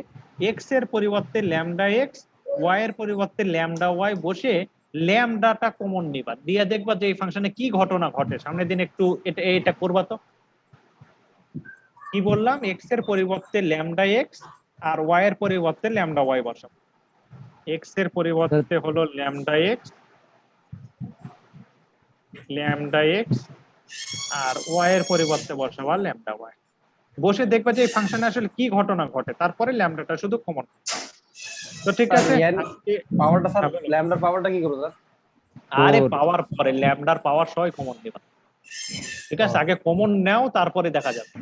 এক্স এর পরিবর্তে ল্যামডা এক্স, ওয়াই এর পরিবর্তে ল্যামডা ওয়াই বসে ল্যামডাটা কমন নিবা, দিয়ে দেখবা যে এই ফাংশনে কি ঘটনা ঘটে। সামনের দিন একটু এটা করবা। তো কি বললাম, এক্স এর পরিবর্তে ল্যামডা এক্স আর ওয়াই এর পরিবর্তে ল্যামডা ওয়াই বসাবো। এক্স এর পরিবর্তে হলো ল্যামডা এক্স আর ওয়াই এর পরিবর্তে বসাবো ল্যামডা ওয়াই, বসে দেখবা যে এই ফাংশনে আসলে কি ঘটনা ঘটে, তারপরে ল্যামডাটা শুধু কমন। তো ঠিক আছে, পাওয়ারটা স্যার ল্যামডার পাওয়ারটা কি করব স্যার? আরে পাওয়ার পরে ল্যামডার পাওয়ার সবাই কমন দিবা, ঠিক আছে? আগে কমন নাও, তারপরে দেখা যাবে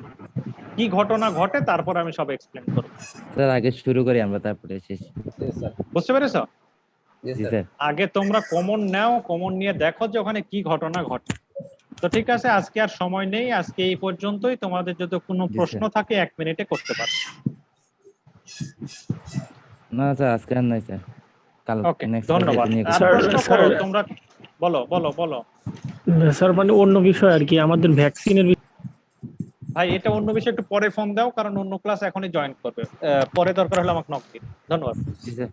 কি ঘটনা ঘটে, তারপর আমি সব এক্সপ্লেন করব। স্যার আগে শুরু করি আমরা, তারপরে শেষ। বুঝতে পেরেছো? জি স্যার। আগে তোমরা কমন নাও, কমন নিয়ে দেখো যে ওখানে কি ঘটনা ঘটে। তো ঠিক আছে, আজকে আর সময় নেই, আজকে এই পর্যন্তই। তোমাদের যদি কোনো প্রশ্ন থাকে 1 মিনিটে করতে পারো। না স্যার আজকে আর নাই স্যার, কাল ওকে, নেক্সট ধন্যবাদ। আর স্যার, প্রশ্ন স্যার। করো তোমরা, বলো বলো বলো। স্যার মানে অন্য বিষয় আর কি, আমাদের ভ্যাকসিনের ভাই এটা অন্য বিষয়ে একটু পরে ফোন দাও, কারণ অন্য ক্লাস এখনই জয়েন করবে। পরে দরকার হলে আমাকে নক দিন। ধন্যবাদ। জি স্যার।